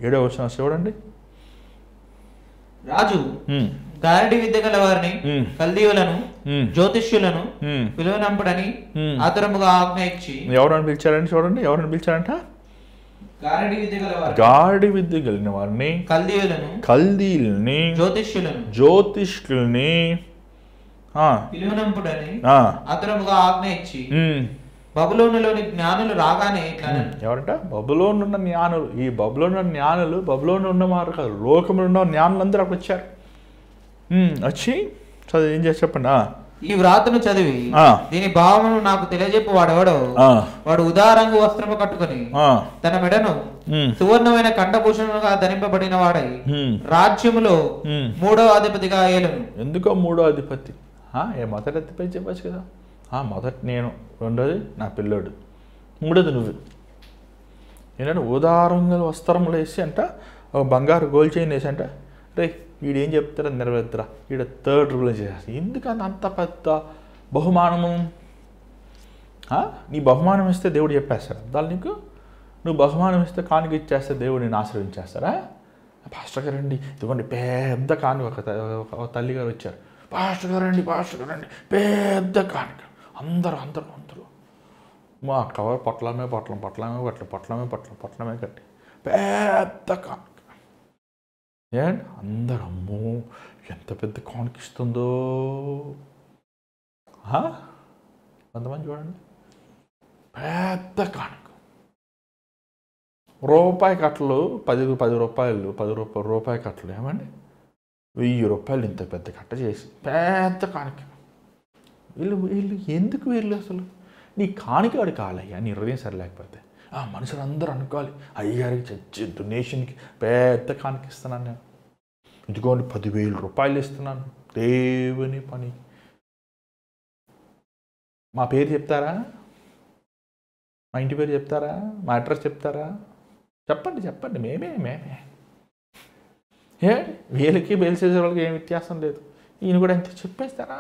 7వ వచనం చూడండి. రాజు గారడి విద్య గల వారిని కల్దీయులను జ్యోతిష్యులను పిలువనంపుడని ఆతురముగా ఆజ్ఞ ఇచ్చి. ఎవరైనా పిలిచారండి? చూడండి, ఎవరైనా పిలిచారంట? గారడి విద్య కలిగిన వారిని కల్దీయులని జ్యోతిష్యులని పిలువనంపుడని ఆతురముగా ఆజ్ఞ ఇచ్చి. బబులోనులోని జ్ఞానులు రాగానే ఎవరంట? బబులోను ఉన్న జ్ఞానులు. ఈ బబులోను ఉన్న జ్ఞానులు బబులోను ఉన్నవారు కాదు, లోకంలో ఉన్న జ్ఞానులందరూ అక్కడ వచ్చారు. వచ్చి చదివి ఏం చేసి చెప్పండి. ఈ వ్రాతను చదివి దీని భావమును నాకు తెలియజెప్పు వాడెవడో వాడు ఉదారంగు వస్త్రము కట్టుకుని తన మెడను సువర్ణమైన కంఠభూషణముగా ధరింపబడిన వాడై రాజ్యములో 3వ అధిపతిగా ఏలును. ఎందుకో 3వ అధిపతి? మొదటి అధిపతి చెప్పచ్చు కదా. మొదటి నేను, రెండోది నా పిల్లోడు, మూడోది నువ్వు. ఏంటంటే ఉదారంగా వస్త్రములు వేసి అంట ఒక బంగారు గోల్డ్ చైన్ వేసి అంట రే వీడు ఏం చెప్తారా నెరవేర్తారా, వీడు 3rd రూల్ చేసేసి. ఎందుకని అంత పెద్ద బహుమానము? నీ బహుమానం ఇస్తే దేవుడు చెప్పేస్తాడు దాన్ని నీకు. నువ్వు బహుమానం ఇస్తే కానుక ఇచ్చేస్తే దేవుడు నేను ఆశీర్వదించేస్తారా? పాస్టర్ గారండి ఇదిగోండి పెద్ద కానుక. ఒక తల్లిగారు వచ్చారు, పాస్టర్ గారండి పెద్ద కానుక. అందరూ మా కవర్ పొట్లమే కట్టి పెద్ద కానుక. ఏంటి అందరూ అమ్మో ఎంత పెద్ద కానుక ఇస్తుందో. కొంతమంది చూడండి పెద్ద కానుక. రూపాయి కట్టలు 10 రూపాయి కట్టలు ఏమండి 1000 రూపాయలు ఇంత పెద్ద కట్ట చేసి పెద్ద కానుక. వీళ్ళు ఎందుకు అసలు? నీ కానికాడు కాలయ్యా, నీ హృదయం సరిలేకపోతే. మనుషులు అందరూ అనుకోవాలి అయ్యగారికి చచ్చి డొనేషన్కి పెద్ద కానుక ఇస్తున్నాను నేను, ఇదిగోండి 10,000 రూపాయలు ఇస్తున్నాను దేవుని పని. మా పేరు చెప్తారా? మా ఇంటి పేరు చెప్తారా? మా అడ్రస్ చెప్తారా? చెప్పండి. మేమే వీళ్ళకి బేల్సేసే వాళ్ళకి ఏం వ్యత్యాసం లేదు. ఈయన కూడా ఎంత చెప్పేస్తారా?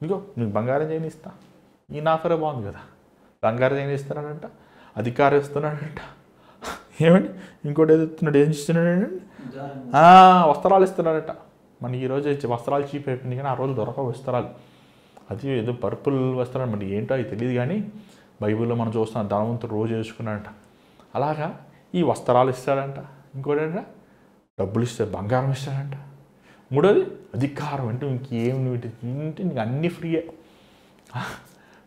ఇదిగో నీకు బంగారం చేయనిస్తా. ఈయన ఆఫరే బాగుంది కదా, బంగారం చేయనిస్తున్నాడంట, అధికారం ఇస్తున్నాడంట. ఏమండి ఇంకోటి ఏదో ఇస్తున్నాడు, ఏం ఇస్తున్నాడండి? వస్త్రాలు ఇస్తున్నాడట. మనకి ఈరోజు వస్త్రాలు చీప్ అయిపోయింది, కానీ ఆ రోజు దొరకవు వస్త్రాలు. అది ఏదో పర్పుల్ వస్త్రాలు మరి ఏంటో అది తెలియదు, కానీ బైబిల్లో మనం చూస్తున్నాం ధనవంతుడు రోజు వేసుకున్నాడంట. అలాగా ఈ వస్త్రాలు ఇస్తాడంట. ఇంకోటంట డబ్బులు ఇస్తాడు, బంగారం ఇస్తాడంట. మూడోది అధికారం. అంటే ఇంకేం ఇంటి నీకు అన్నీ ఫ్రీయే.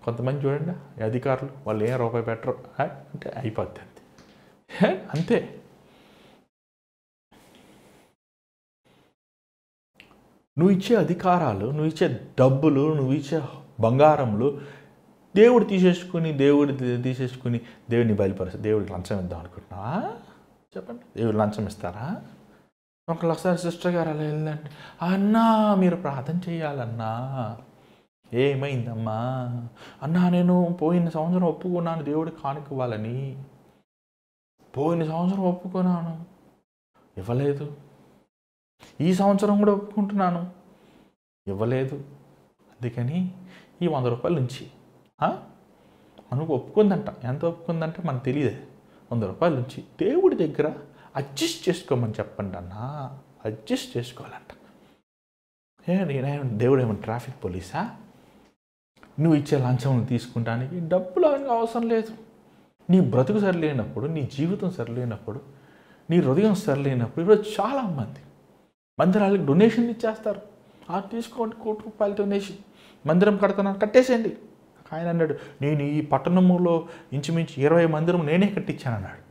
కొంతమంది చూడండి అధికారులు వాళ్ళు ఏం రూపాయి పెట్టరు అంటే అయిపోద్ది అంతే. నువ్వు ఇచ్చే అధికారాలు, నువ్వు ఇచ్చే డబ్బులు, నువ్వు ఇచ్చే బంగారములు దేవుడు తీసేసుకుని దేవుడిని బయలుపరుస్తాడు. దేవుడికి లంచం ఇద్దాం అనుకుంటున్నావా? చెప్పండి, దేవుడు లంచం ఇస్తారా? ఒకసారి సిస్టర్ గారు అలా వెళ్ళండి, అన్నా మీరు ప్రార్థన చేయాలన్నా. ఏమైందమ్మా? అన్నా నేను పోయిన సంవత్సరం ఒప్పుకున్నాను దేవుడికి కానుకోవాలని, పోయిన సంవత్సరం ఒప్పుకున్నాను, ఇవ్వలేదు. ఈ సంవత్సరం కూడా ఒప్పుకుంటున్నాను, ఇవ్వలేదు. అందుకని ఈ 100 రూపాయల నుంచి మనకు ఒప్పుకుందంట. ఎంత ఒప్పుకుందంటే మనకు తెలియదు. 100 రూపాయల నుంచి దేవుడి దగ్గర అడ్జస్ట్ చేసుకోమని చెప్పండి అన్నా. అడ్జస్ట్ చేసుకోవాలంట. దేవుడు ఏమన్నా ట్రాఫిక్ పోలీసా? నువ్వు ఇచ్చే లంచం తీసుకుంటానికి డబ్బులు అవసరం లేదు. నీ బ్రతుకు సరిలేనప్పుడు, నీ జీవితం సరిలేనప్పుడు, నీ హృదయం సరిలేనప్పుడు ఈరోజు చాలామంది మందిరాలకు డొనేషన్ ఇచ్చేస్తారు. తీసుకోండి, ₹1 డొనేషన్, మందిరం కడుతున్నాను, కట్టేసేయండి. ఆయన అన్నాడు, నేను ఈ పట్టణంలో ఇంచుమించు 20 మందిరం నేనే కట్టించాను అన్నాడు.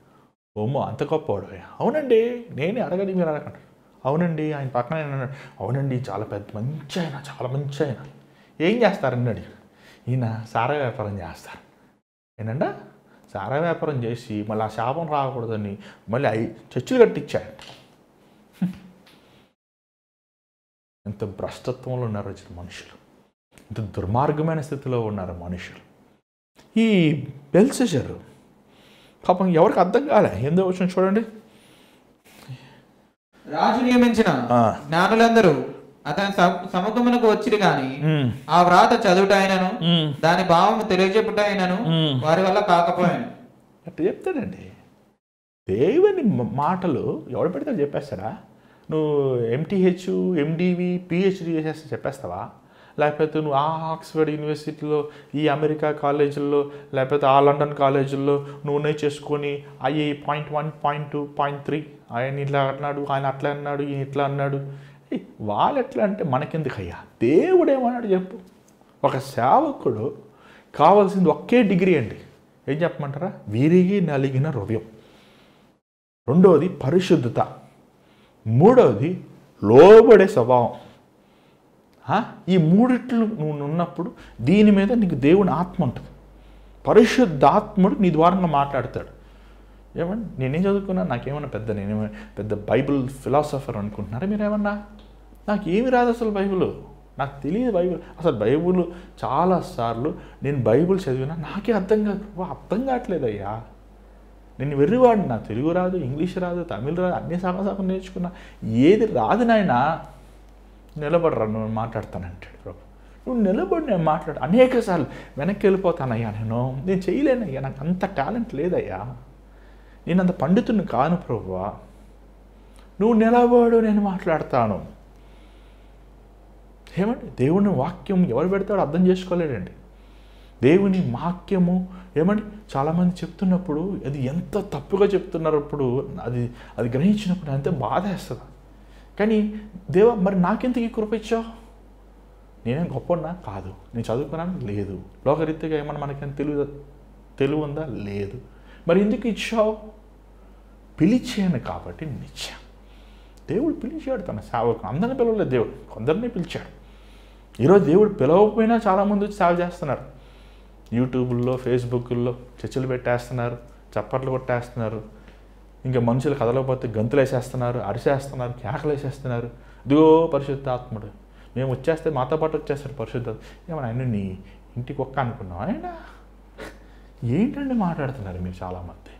ఓమ్మో, అంత గొప్పవాడు. అవునండి, నేనే, అడగండి మీరు అడగండి. అవునండి, ఆయన పక్కన అన్నాడు, అవునండి చాలా మంచి ఆయన, చాలా మంచి ఆయన. ఏం చేస్తారండి అడిగి, ఈయన సారా వ్యాపారం చేస్తారు. ఏంటంటే సారా వ్యాపారం చేసి మళ్ళీ ఆ శాపం రాకూడదని మళ్ళీ చర్చిలు కట్టించాయంట. ఎంత భ్రష్టత్వంలో ఉన్నారు మనుషులు, ఎంత దుర్మార్గమైన స్థితిలో ఉన్నారు మనుషులు. ఈ బెల్షస్సరు పాపం ఎవరికి అర్థం కాలే. ఏందో వచ్చిన చూడండి, రాజు నియమించిన జ్ఞానులందరూ అతని సముఖమునకు వచ్చిరు గాని ఆ వ్రాత చదువుట అయినను దాని భావము తెలియజెప్పుట అయినను వారి వల్ల కాకపోయాను. అట్లా చెప్తాడండి. దేవుని మాటలు ఎవడు పెడితే చెప్పేస్తాడా? నువ్వు MTH, MDV, PhD చేసేస్తే చెప్పేస్తావా? లేకపోతే నువ్వు ఆక్స్ఫర్డ్ యూనివర్సిటీలో, ఈ అమెరికా కాలేజీల్లో, లేకపోతే ఆ లండన్ కాలేజీల్లో నువ్వు నేర్చేసుకొని అయ్యి 0.1, 0.2, 0.3 ఆయన ఇట్లా అన్నాడు, ఆయన అట్లా అన్నాడు, ఈయన ఇట్లా అన్నాడు. వాళ్ళు ఎట్లా అంటే మనకెందుకు అయ్యా? దేవుడు ఏమన్నాడు చెప్పు. ఒక సేవకుడు కావాల్సింది ఒకే డిగ్రీ అండి. ఏం చెప్పమంటారా? విరిగి నలిగిన హృదయం. రెండవది పరిశుద్ధత. మూడవది లోబడే స్వభావం. ఈ మూడిట్లు నువ్వు ఉన్నప్పుడు దీని మీద నీకు దేవుని ఆత్మ ఉంటుంది. పరిశుద్ధాత్ముడు నీ ద్వారంగా మాట్లాడతాడు. ఏమండి, నేనేం చదువుకున్నా, నాకేమన్నా నేనేమన్నా పెద్ద బైబిల్ ఫిలాసఫర్ అనుకుంటున్నారా మీరేమన్నా? నాకు ఏమి రాదు అసలు బైబిల్, నాకు తెలియదు బైబిల్. అసలు బైబిల్ చాలాసార్లు నేను బైబిల్ చదివినా నాకే అర్థం కావట్లేదయ్యా. నేను వెర్రివాడిని, నాకు తెలుగు రాదు, ఇంగ్లీష్ రాదు, తమిళ్ రాదు, అన్ని సగం నేర్చుకున్నా, ఏది రాదు నాయనా. నిలబడరా, నువ్వు మాట్లాడతానంటాడు ప్రభు. నువ్వు నిలబడి నేను మాట్లాడు. అనేక సార్లు వెనక్కి వెళ్ళిపోతానయ్యా, నేను చేయలేనయ్యా, నాకు అంత టాలెంట్ లేదయ్యా, నేను అంత పండితుడిని కాను ప్రభువా. నువ్వు నిలబడు, నేను మాట్లాడతాను. ఏమండి, దేవుని వాక్యం ఎవరు పెడతాడో అర్థం చేసుకోలేడండి. దేవుని వాక్యము ఏమండి చాలామంది చెప్తున్నప్పుడు అది ఎంత తప్పుగా చెప్తున్నప్పుడు అది గ్రహించినప్పుడు అంతే బాధ వేస్తుంది. కానీ దేవా, మరి నాకెందుకు ఈ కృప ఇచ్చావు? నేనేం గొప్పన్నా కాదు, నేను చదువుకున్నాను లేదు, లోకరీతిగా ఏమన్నా మనకేం తెలివి ఉందా లేదు, మరి ఎందుకు ఇచ్చావు? పిలిచాను కాబట్టి నేను ఇచ్చా. దేవుడు పిలిచాడు తన సేవకు. అందరిని పిలవలేదు దేవుడు, కొందరిని పిలిచాడు. ఈరోజు దేవుడు పిలవకపోయినా చాలామంది వచ్చి సేవ చేస్తున్నారు. యూట్యూబ్లో, ఫేస్బుక్లో చర్చలు పెట్టేస్తున్నారు, చప్పట్లు కొట్టేస్తున్నారు. ఇంకా మనుషులు కదలకపోతే గంతులు వేసేస్తున్నారు, అరిసేస్తున్నారు, కేకలు వేసేస్తున్నారు. ఇదిగో పరిశుద్ధాత్ముడు, మేము వచ్చేస్తే మాతో పాటు వచ్చేస్తారు పరిశుద్ధాత్మ. ఏమన్నా ఆయన నీ ఇంటికి ఒక్క అనుకున్నాం? ఆయన ఏంటంటే మాట్లాడుతున్నారు మీరు చాలామంది.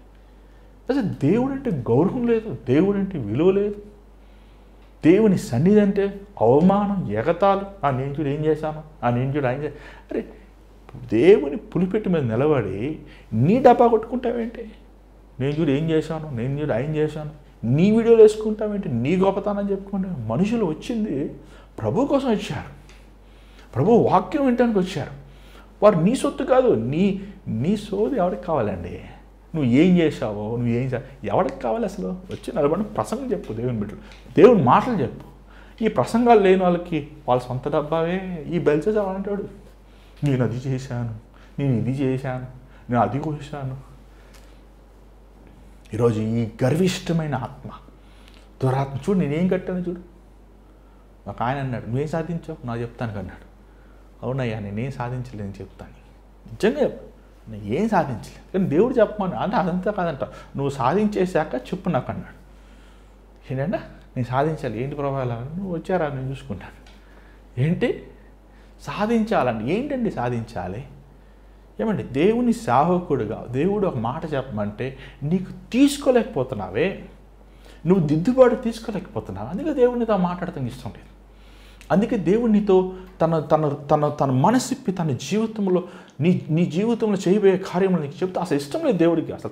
అసలు దేవుడు అంటే గౌరవం లేదు, దేవుడు అంటే విలువ లేదు, దేవుని సన్నిధి అంటే అవమానం, ఎగతాలు. నేను చూడు ఏం చేశాను, నేను చూడు ఆయన అరే, దేవుని పులిపెట్టి మీద నిలబడి నీ డబ్బా కొట్టుకుంటావేంటి? నేను చూడు ఏం చేశాను, నేను చూడు ఆయన చేశాను, నీ వీడియోలు వేసుకుంటావేంటి, నీ గొప్పతనం చెప్పుకుంటే. మనుషులు వచ్చింది ప్రభు కోసం వచ్చారు, ప్రభు వాక్యం వినడానికి వచ్చారు. వారు నీ సొత్తు కాదు, నీ సోది ఎవరికి కావాలండి? నువ్వు ఏం చేశావో, నువ్వు ఏం ఎవరికి కావాలి? అసలు వచ్చి నిలబడి ప్రసంగం చెప్పు, దేవుని బిడ్డలు దేవుని మాటలు చెప్పు. ఈ ప్రసంగాలు లేని వాళ్ళకి వాళ్ళ సొంత డబ్బావే. ఈ బెల్షస్సరు అంటాడు, నేను అది చేశాను, నేను ఇది చేశాను, నేను అది చేశాను. ఈరోజు ఈ గర్విష్టమైన ఆత్మ, దురాత్మ చూడు, నేనేం కట్టాను చూడు, ఒక ఆయన అన్నాడు, నువ్వేం సాధించావు నాకు చెప్తాను అన్నాడు. అవునయ్యా నేనేం సాధించలేని చెప్తాను. నిజంగా నేను ఏం సాధించలేదు, కానీ దేవుడు చెప్పమని అంటే అదంతా కాదంట, నువ్వు సాధించేశాక చెప్పు నాకు అన్నాడు. ఏంటంటే నేను సాధించాలి. ఏంటి ప్రభావాలు? నువ్వు వచ్చారా నేను చూసుకుంటాను. ఏంటి సాధించాలండి? ఏంటండి సాధించాలి? ఏమండి దేవుని సేవకుడుగా దేవుడు ఒక మాట చెప్పమంటే నీకు తీసుకోలేకపోతున్నావే, నువ్వు దిద్దుబాటు తీసుకోలేకపోతున్నావు. అందుకే దేవునితో మాట్లాడతానికి ఇష్టం లేదు. అందుకే దేవునితో తన తన తన తన మనసిప్పి తన జీవితంలో నీ జీవితంలో చేయబోయే కార్యములు నీకు చెప్తే అసలు ఇష్టం లేదు దేవుడికి. అసలు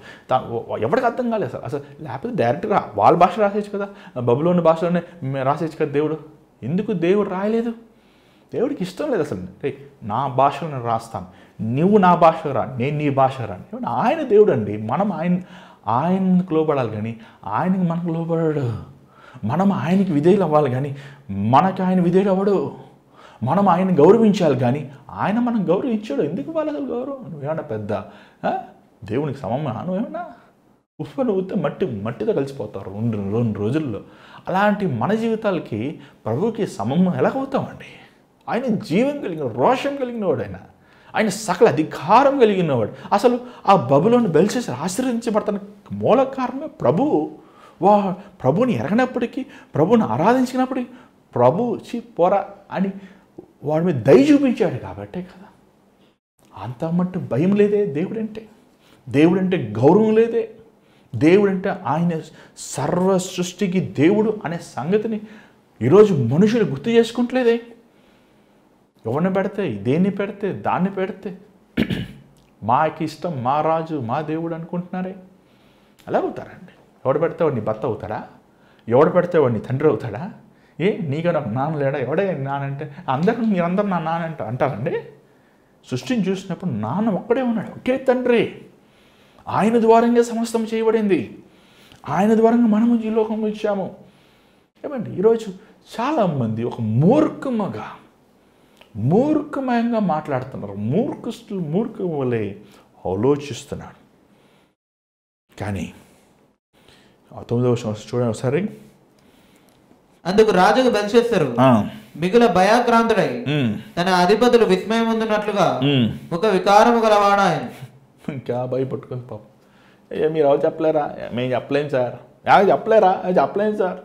ఎవరికి అర్థం కాలేదు అసలు లేకపోతే డైరెక్ట్గా వాళ్ళ భాష రాసేయచ్చు కదా, బబులోని భాషలోనే రాసేయచ్చు కదా దేవుడు. ఎందుకు దేవుడు రాయలేదు? దేవుడికి ఇష్టం లేదు అసలు. నా భాషలో నేను రాస్తాను, నువ్వు నా భాషలో రా, నేను నీ భాషలో రాను. ఆయన దేవుడు అండి, మనం ఆయనకు లోబడాలి, కానీ ఆయనకి మనకు లోబడాడు. మనం ఆయనకి విధేయులు అవ్వాలి, కానీ మనకి ఆయన విధేయుడు అవ్వడు. మనం ఆయన గౌరవించాలి, కానీ ఆయన మనం గౌరవించాడు. ఎందుకు ఇవ్వాలి అసలు గౌరవం? నువ్వేమన్నా పెద్ద దేవునికి సమమ్మా? నువ్వేమన్నా ఉప్పు నువ్వుతే మట్టితో కలిసిపోతారు రెండు రోజుల్లో. అలాంటి మన జీవితాలకి ప్రభువుకి సమం ఎలాగవుతామండి? ఆయన జీవం కలిగిన రోషం కలిగినవాడు, ఆయన సకల అధికారం కలిగినవాడు. అసలు ఆ బబులోని బెల్షస్సర్ ఆశీర్వదించబడతానికి మూల కారణమే ప్రభువు. ప్రభుని ఎరగనప్పటికీ, ప్రభుని ఆరాధించినప్పటికీ ప్రభు పోరా అని వాడి మీద దయ చూపించాడు కాబట్టే కదా. అంత మట్టు భయం లేదే దేవుడంటే గౌరవం లేదే. దేవుడంటే ఆయన సర్వ సృష్టికి దేవుడు అనే సంగతిని ఈరోజు మనుషులు గుర్తు చేసుకుంటలేదే. ఎవరిని పెడితే, దేన్ని పెడితే, దాన్ని పెడితే మాకి ఇష్టం, మా రాజు, మా దేవుడు అనుకుంటున్నారే. అలా అవుతారండి. ఎవడు పెడితే వాడిని భర్త అవుతాడా? ఎవడు పెడితే వాడిని తండ్రి అవుతాడా? నీకన్నా నాన్న లేడా? ఎవడే నానంటే మీరందరూ నా నాన్న అంటారండి. సృష్టిని చూసినప్పుడు నాన్న ఒక్కడే ఉన్నాడు, ఒకే తండ్రి. ఆయన ద్వారంగా సమస్తం చేయబడింది, ఆయన ద్వారంగా మనము ఈ లోకంలో ఇచ్చాము. ఏమండి ఈరోజు చాలామంది ఒక మూర్ఖమయంగా మాట్లాడుతున్నారు. మూర్ఖం వలె ఆలోచిస్తున్నాడు. కానీ 9వ సంవత్సరం చూడండి ఒకసారి. అందుకు రాజుకు బెల్షస్సరు మిగుల భయాక్రాంతుడై తన అధిపతులు విస్మయం పొందినట్లుగా ఒక వికారము గలవాడు ఆయన. ఇంకా భయపట్టుకుంది పాపం. మీరు ఎవరు చెప్పలేరా? మేము చెప్పలేం సార్. చెప్పలేం సార్,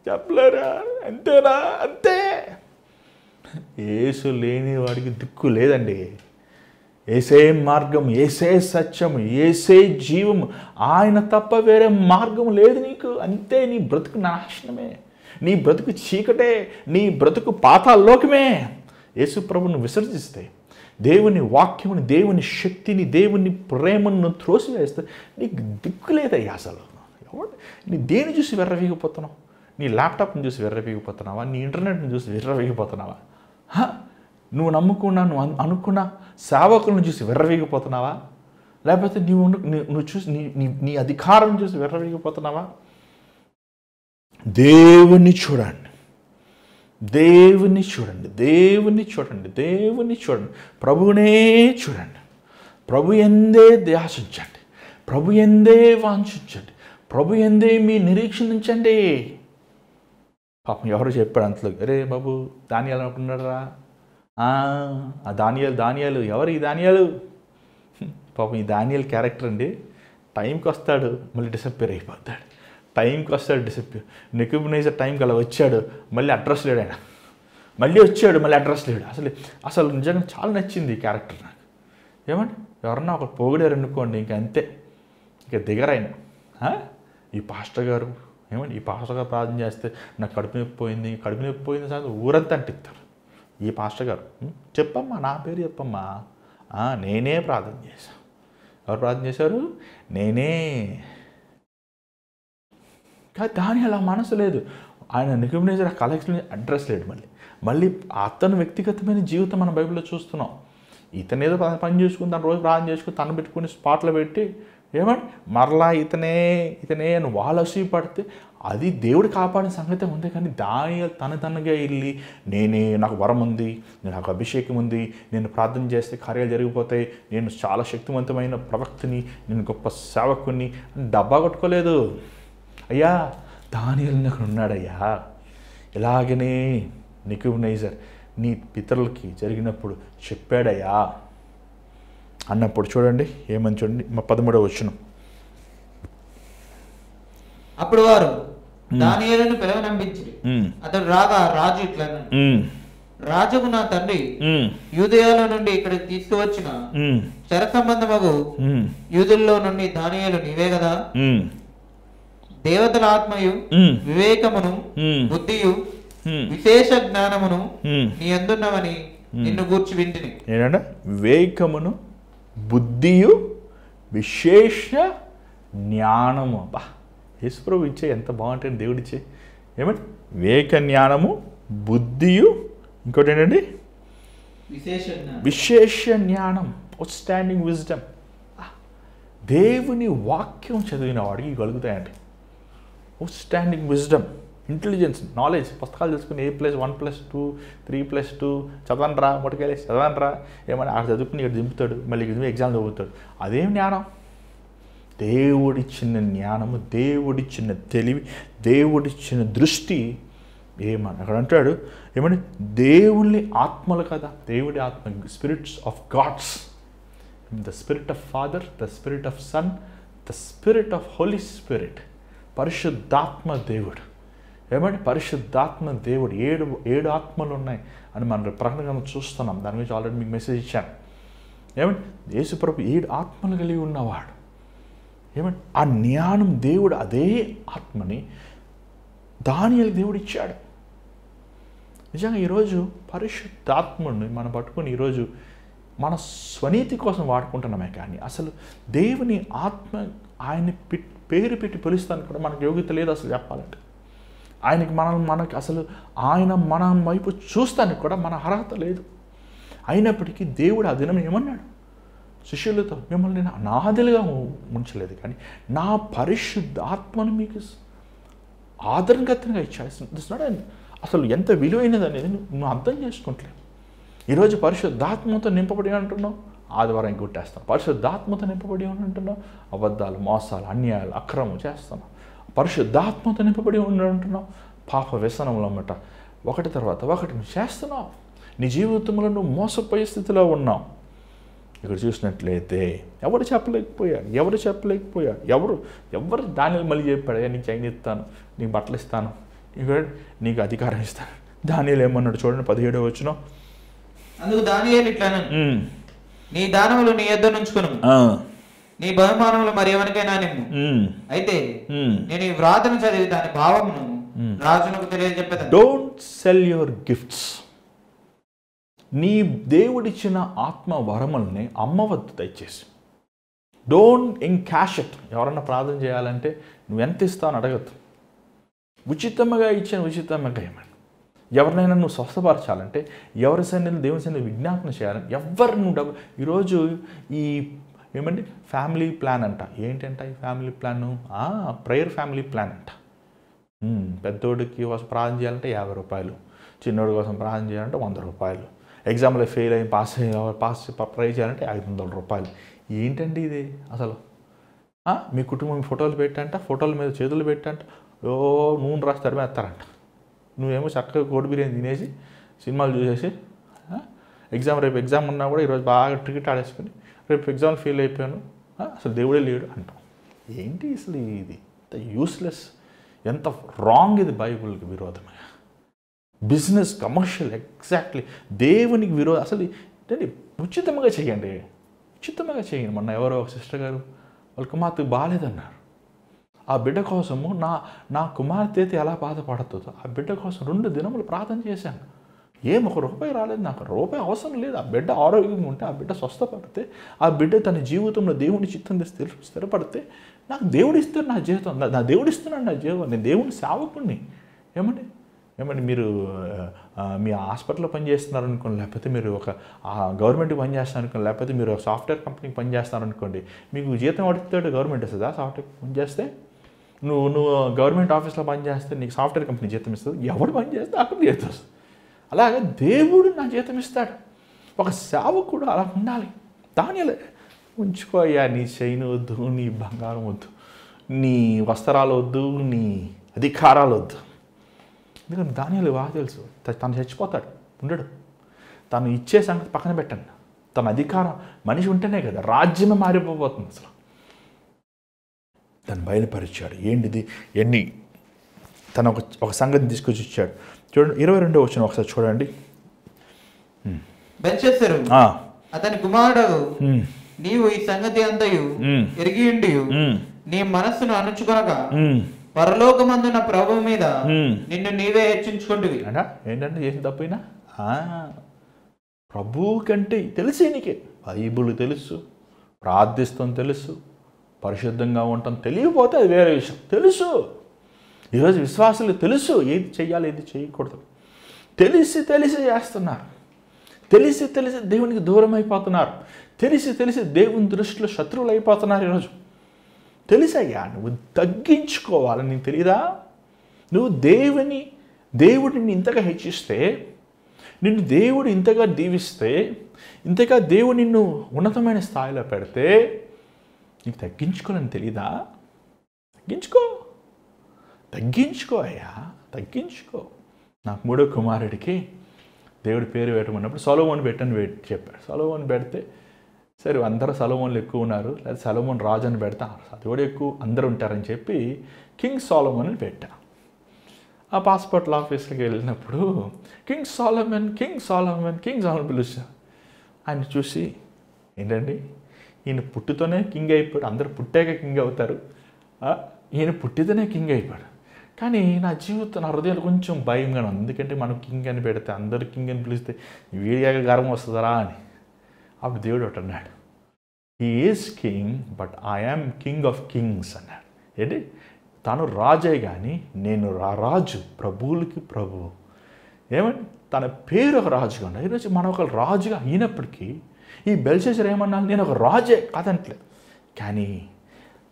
చెప్పలేరా? అంతేనా? అంతే. యేసు లేని వాడికి దిక్కు లేదండి. ఏసే మార్గం, ఏసే సత్యం, ఏసే జీవం, ఆయన తప్ప వేరే మార్గం లేదు నీకు. అంతే. నీ బ్రతుకు నాశనమే, నీ బ్రతుకు చీకటే, నీ బ్రతుకు పాతాళలోకమే. యేసు ప్రభుని విసర్జిస్తే, దేవుని వాక్యముని, దేవుని శక్తిని, దేవుని ప్రేమను త్రోసివేస్తే నీకు దిక్కు లేదయ్యా అసలు. నీ దేని చూసి వెర్రవీగిపోతున్నావు? నీ ల్యాప్టాప్ని చూసి వెర్రవీగిపోతున్నావా? నీ ఇంటర్నెట్ని చూసి వెర్రవీగిపోతున్నావా? నువ్వు నమ్ముకున్నా, నువ్వు అనుకున్న సేవకులను చూసి వెర్రవీగిపోతున్నావా? లేకపోతే నువ్వు చూసి నీ అధికారం చూసి వెర్రవీగిపోతున్నావా? దేవుని చూడండి, దేవుని చూడండి, దేవుని చూడండి, దేవుని చూడండి. ప్రభువునే చూడండి. ప్రభు యందే ధ్యాసించండి, ప్రభు యందే వాంఛించండి, ప్రభు యందే మీ నిరీక్షించండి. పాపం ఎవరు చెప్పాడు అంతలో, అరే బాబు దానియాలు అనుకున్నారా? ఆ దానియాలు ఎవరు? ఈ దానియాలు పాపం. ఈ దానియాలు క్యారెక్టర్ అండి. టైంకి వస్తాడు, మళ్ళీ డిసప్పేర్ అయిపోతాడు. టైంకి వస్తాడు, డిసప్పేర్. నెబుకద్నెజర్ టైంకి అలా వచ్చాడు, మళ్ళీ అడ్రస్ లేడు. ఆయన మళ్ళీ వచ్చాడు, మళ్ళీ అడ్రస్ లేడు. అసలు నిజంగా చాలా నచ్చింది ఈ క్యారెక్టర్ నాకు. ఏమండి ఎవరన్నా ఒక పొగిడారు అనుకోండి, ఇంక అంతే, ఇక దిగరైన. ఈ పాస్టర్ గారు ఏమండి, ఈ పాస్టర్ గారు ప్రార్థన చేస్తే నాకు కడుపు నొప్పి పోయింది సార్ ఊరంతా అంటిస్తారు. ఈ పాస్టర్ గారు చెప్పమ్మా, నా పేరు చెప్పమ్మా, నేనే ప్రార్థన చేశాను. ఎవరు ప్రార్థన చేశారు? నేనే. కానీ దాని అలా మనసు లేదు. ఆయన నెబుకద్నెజర్ కలెక్షన్ అడ్రస్ లేడు. మళ్ళీ అతను వ్యక్తిగతమైన జీవితం మన బైబిల్లో చూస్తున్నాం. ఇతను ఏదో పని చేసుకుని తన రోజు ప్రార్థన చేసుకుని తను పెట్టుకుని స్పాట్లో పెట్టి ఏమండి మరలా ఇతనే అని వాళ్ళు అసూయపడితే అది దేవుడు కాపాడిన సంగతే ఉంది. కానీ దానియేలు తనగా వెళ్ళి నేనే, నాకు వరం ఉంది, నాకు అభిషేకం ఉంది, నేను ప్రార్థన చేస్తే కార్యాలు జరిగిపోతాయి, నేను చాలా శక్తివంతమైన ప్రవక్తని, నేను గొప్ప సేవకుని డబ్బా కొట్టుకోలేదు. అయ్యా దానియేలు నాకు ఉన్నాడయ్యా, ఇలాగనే నెబుకద్నెజర్ నీ పితరులకి జరిగినప్పుడు చెప్పాడయ్యా అన్నప్పుడు చూడండి ఏమని చూడండి 13వ వచనం. అప్పుడు వారు దానియేలును పిలవనంపించి అతడు రాగా రాజు ఇట్లా రాజుకు నా తండ్రి యూదయలో నుండి ఇక్కడికి తీసుకువచ్చిన చెర సంబంధమగు యూదుల్లో నుండి దానియేలు నీవే కదా. దేవతల ఆత్మయు వివేకమును బుద్ధియు విశేష జ్ఞానమును నీ అందున్నవని నిన్ను గూర్చి వింటిని. ఏంటంటే వివేకమును బుద్ధియు విశేష జ్ఞానము. బా యేసుప్రభు ఇచ్చే ఎంత బాగుంటుంది దేవుడిచ్చే. ఏమంటే వివేక జ్ఞానము బుద్ధియు ఇంకోటి ఏంటండి విశేష జ్ఞానం, అవుట్ స్టాండింగ్ విజ్డమ్. దేవుని వాక్యం చదివిన వాడికి కలుగుతాయండి outstanding wisdom, intelligence, knowledge. పుస్తకాలు తెలుసుకుని A+1+2 3+2 చదవనరా మొట్టకెళ్ళి చదవనరా ఏమన్నా ఆడ చదువుకుని ఇక్కడ దింపుతాడు, మళ్ళీ ఎగ్జామ్ చదువుతాడు. అదేం జ్ఞానం? దేవుడిచ్చిన జ్ఞానము, దేవుడిచ్చిన తెలివి, దేవుడిచ్చిన దృష్టి. ఏమని అక్కడ అంటాడు ఏమని దేవుని ఆత్మలు కదా, దేవుడి ఆత్మ, spirits of gods, the spirit of father, the spirit of son, the spirit of holy spirit. పరిశుద్ధాత్మ దేవుడు. ఏమంటే పరిశుద్ధాత్మ దేవుడు. ఏడు ఆత్మలు ఉన్నాయి అని మనం ప్రకటన చూస్తున్నాం. దాని గురించి ఆల్రెడీ మీకు మెసేజ్ ఇచ్చాను. ఏమంటే యేసుప్రభు 7 ఆత్మలు కలిగి ఉన్నవాడు. ఏమంటే ఆ జ్ఞానం దేవుడు అదే ఆత్మని దానియేలు దేవుడు ఇచ్చాడు. నిజంగా ఈరోజు పరిశుద్ధాత్మని మనం పట్టుకొని ఈరోజు మన స్వనీతి కోసం వాడుకుంటున్నామే, కానీ అసలు దేవుని ఆత్మ ఆయన్ని పేరు పెట్టి పిలుస్తానికి కూడా మనకు యోగ్యత లేదు అసలు చెప్పాలంటే. ఆయనకి మనకి అసలు ఆయన మన వైపు చూస్తానికి కూడా మన అర్హత లేదు. అయినప్పటికీ దేవుడు ఆ దినం ఏమన్నాడు శిష్యులతో, మిమ్మల్ని నేను అనాథలుగా ఉంచలేదు కానీ నా పరిశుద్ధాత్మను మీకు ఆదరణగతంగా ఇచ్చాడు. అసలు ఎంత విలువైనది అనేది నువ్వు అర్థం చేసుకుంటలేవు. ఈరోజు పరిశుద్ధాత్మతో నింపబడి అంటున్నావు, ఆదివారం గుట్టేస్తాం. పరిశుద్ధాత్మతో నింపబడి అంటున్నావు, అబద్ధాలు, మోసాలు, అన్యాయాలు, అక్రమం చేస్తున్నావు. పరిశుద్ధాత్మతో నింపబడి ఉంటున్నావు, పాప వ్యసనంలో అన్నమాట ఒకటి తర్వాత ఒకటి నువ్వు చేస్తున్నావు. నీ జీవితంలో నువ్వు మోసపోయే స్థితిలో ఉన్నావు. ఇక్కడ చూసినట్లయితే ఎవరు చెప్పలేకపోయారు, ఎవరు దానిని మళ్ళీ చెప్పాడు, నీకు చైన్ ఇస్తాను, నీకు బట్టలు ఇస్తాను, నీకు అధికారం ఇస్తాను. దానియేలు ఏమన్నాడు చూడండి 17వ వచనం. అందుకు దానియేలు ఇట్లా, నీ దానములు నీ యొద్ద నుంచుకును, నీ బహుమానములు మరి ఎవరికైనా నిమ్ము. అయితే నేను ఈ వ్రాతను చదివి దాని భావమును రాజునకు తెలియజెప్పేదాన్ని. Don't sell your gifts. నీ దేవుడిచ్చిన ఆత్మ వరముల్ని అమ్మవద్దు దయచేసి. Don't encash it. ఎవరన్నా ప్రార్థన చేయాలంటే నువ్వు ఎంత ఇస్తావు అని అడగద్దు. ఉచితంగా ఇచ్చిన ఉచితంగా ఇవ్వండి. ఎవరినైనా నువ్వు స్వస్థపరచాలంటే, ఎవరి సన్నిధిని దేవుని సన్నిధిని విజ్ఞాపన చేయాలంటే ఎవరు నువ్వు డబ్బు. ఈరోజు ఈ ఏమంటే ఫ్యామిలీ ప్లాన్ అంట. ఏంటంట ఈ family plan? Prayer family plan అంట. పెద్దోడికి కోసం ప్రార్థన చేయాలంటే 50 రూపాయలు, చిన్నోడి కోసం ప్రార్థన చేయాలంటే 100 రూపాయలు, ఎగ్జామ్లో ఫెయిల్ అయ్యి పాస్ ప్రే చేయాలంటే 500 రూపాయలు. ఏంటండి ఇది అసలు? మీ కుటుంబం ఫోటోలు పెట్టంట, ఫోటోల మీద చేతులు పెట్టంట, నూనె రాసి తరిమేస్తారంట. నువ్వేమో చక్కగా కోడి బిర్యానీ తినేసి సినిమాలు చూసేసి రేపు ఎగ్జామ్ ఉన్నా కూడా ఈరోజు బాగా క్రికెట్ ఆడేసుకుని రేపు ఎగ్జామ్ ఫెయిల్ అయిపోయాను, అసలు దేవుడే లేడు అంటాం. ఏంటి అసలు ఇది? ఎంత యూస్లెస్, ఎంత రాంగ్ ఇది, బైబిల్కి విరోధమే. బిజినెస్, కమర్షియల్, ఎగ్జాక్ట్లీ దేవునికి విరోధం. అసలు ఉచితంగా చేయండి. మొన్న ఎవరో ఒక సిస్టర్ గారు వాళ్ళ కుమార్తెకు బాగాలేదన్నారు. ఆ బిడ్డ కోసము నా కుమార్తె అయితే ఎలా బాధపడుతుందో ఆ బిడ్డ కోసం 2 దినములు ప్రార్థన చేశాను. ₹1 రాలేదు, నాకు రూపాయి అవసరం లేదు. ఆ బిడ్డ ఆరోగ్యంగా ఉంటే, ఆ బిడ్డ స్వస్థపడితే, ఆ బిడ్డ తన జీవితంలో దేవుని చిత్తం స్థిరపడితే నాకు దేవుడు ఇస్తాడు నా జీవితం, నా దేవుడు ఇస్తున్నాడు నా జీవితం. నేను దేవుని సేవకుడిని. ఏమండి మీరు మీ హాస్పిటల్లో పనిచేస్తున్నారు అనుకోండి, లేకపోతే మీరు ఒక గవర్నమెంట్కి పనిచేస్తారు అనుకోండి, లేకపోతే మీరు ఒక సాఫ్ట్వేర్ కంపెనీకి పనిచేస్తారు అనుకోండి, మీకు జీతం అడుగుతాడు గవర్నమెంట్ ఇస్తుందా? సాఫ్ట్వేర్ పనిచేస్తే నువ్వు గవర్నమెంట్ ఆఫీస్లో పనిచేస్తే నీకు సాఫ్ట్వేర్ కంపెనీ జీతం ఇస్తుంది. ఎవడు పని చేస్తే అక్కడ జీతం వస్తుంది. అలాగే దేవుడు నా జీతం ఇస్తాడు. ఒక సేవకుడు అలా ఉండాలి. దానియేలు ఉంచుకోయ్యా, నీ చైన్ వద్దు, నీ బంగారం వద్దు, నీ వస్త్రాలు వద్దు, నీ అధికారాలు వద్దు. ఎందుకంటే దానియాలు బాగా తెలుసు, తను చచ్చిపోతాడు, ఉండడు. తను ఇచ్చే సంగతి పక్కన పెట్టండి, తన అధికారం మనిషి ఉంటేనే కదా రాజ్యమే మారిపోతుంది అసలు. తను బయలుపరిచాడు ఏంటిది ఎన్ని, తను ఒక సంగతిని తీసుకొచ్చి ఇచ్చాడు. చూడండి 22వ వచనం ఒకసారి చూడండి. బెల్షస్సరు అతని కుమారుడు, నీవు ఈ సంగతి అంతయు ఎరిగి ఉండి నీ మనస్సును అణుచుకొనక పరలోకమందున ప్రభు మీద నిన్ను నీవే హెచ్చించుకుంటువి. ఏంటంటే చేసిన తప్పైనా ప్రభు కంటే తెలిసే నీకే, బైబుల్ తెలుసు, ప్రార్థిస్తాం తెలుసు, పరిశుద్ధంగా ఉంటాం తెలియకపోతే అది వేరే విషయం. తెలుసు, ఈరోజు విశ్వాసులు తెలుసు ఏది చెయ్యాలి ఏది చేయకూడదు, తెలిసి చేస్తున్నారు, తెలిసి దేవునికి దూరం అయిపోతున్నారు, తెలిసి దేవుని దృష్టిలో శత్రువులు అయిపోతున్నారు. ఈరోజు తెలిసయ్యా నువ్వు తగ్గించుకోవాలని నీకు తెలీదా? నువ్వు దేవుడిని ఇంతగా హెచ్చిస్తే, నిన్ను దేవుడు ఇంతగా దీవిస్తే, ఇంతగా దేవుడు నిన్ను ఉన్నతమైన స్థాయిలో పెడితే నీకు తగ్గించుకోవాలని తెలీదా? తగ్గించుకో అయ్యా, తగ్గించుకో. నాకు 3వ కుమారుడికి దేవుడి పేరు పెట్టమన్నప్పుడు సొలొమోను పెట్టని చెప్పాడు. సొలొమోను పెడితే సరే అందరూ సొలొమోన్లు ఎక్కువ ఉన్నారు, లేదా సొలొమోన్ రాజు అని పెడతా, అది కూడా ఎక్కువ అందరూ ఉంటారని చెప్పి కింగ్ సొలొమోన్ అని పెట్టా. ఆ పాస్పోర్ట్ ఆఫీస్కి వెళ్ళినప్పుడు కింగ్ సొలొమోన్ పిలుస్తా. ఆయన చూసి ఏంటండి ఈయన పుట్టుతోనే కింగ్ అయిపోయాడు, అందరూ పుట్టాక కింగ్ అవుతారు, ఈయన పుట్టితోనే కింగ్ అయిపోయాడు. కానీ నా హృదయంలో కొంచెం భయంగా ఉంది, ఎందుకంటే మనం కింగ్ అని పెడితే అందరూ కింగ్ అని పిలిస్తే వీడియాగా గర్వం వస్తుందరా అని. అప్పుడు దేవుడు ఒకటి అన్నాడు, he is king but I am king of Kings అన్నాడు. ఏంటి తాను రాజే కానీ నేను రాజు, ప్రభువులకి ప్రభువు. ఏమండి తన పేరు ఒక రాజుగా ఉన్నాడు. ఈరోజు మనం ఒక రాజుగా అయినప్పటికీ ఈ బెల్షస్సర్ ఏమన్నా నేను ఒక రాజే కాదంటలేదు, కానీ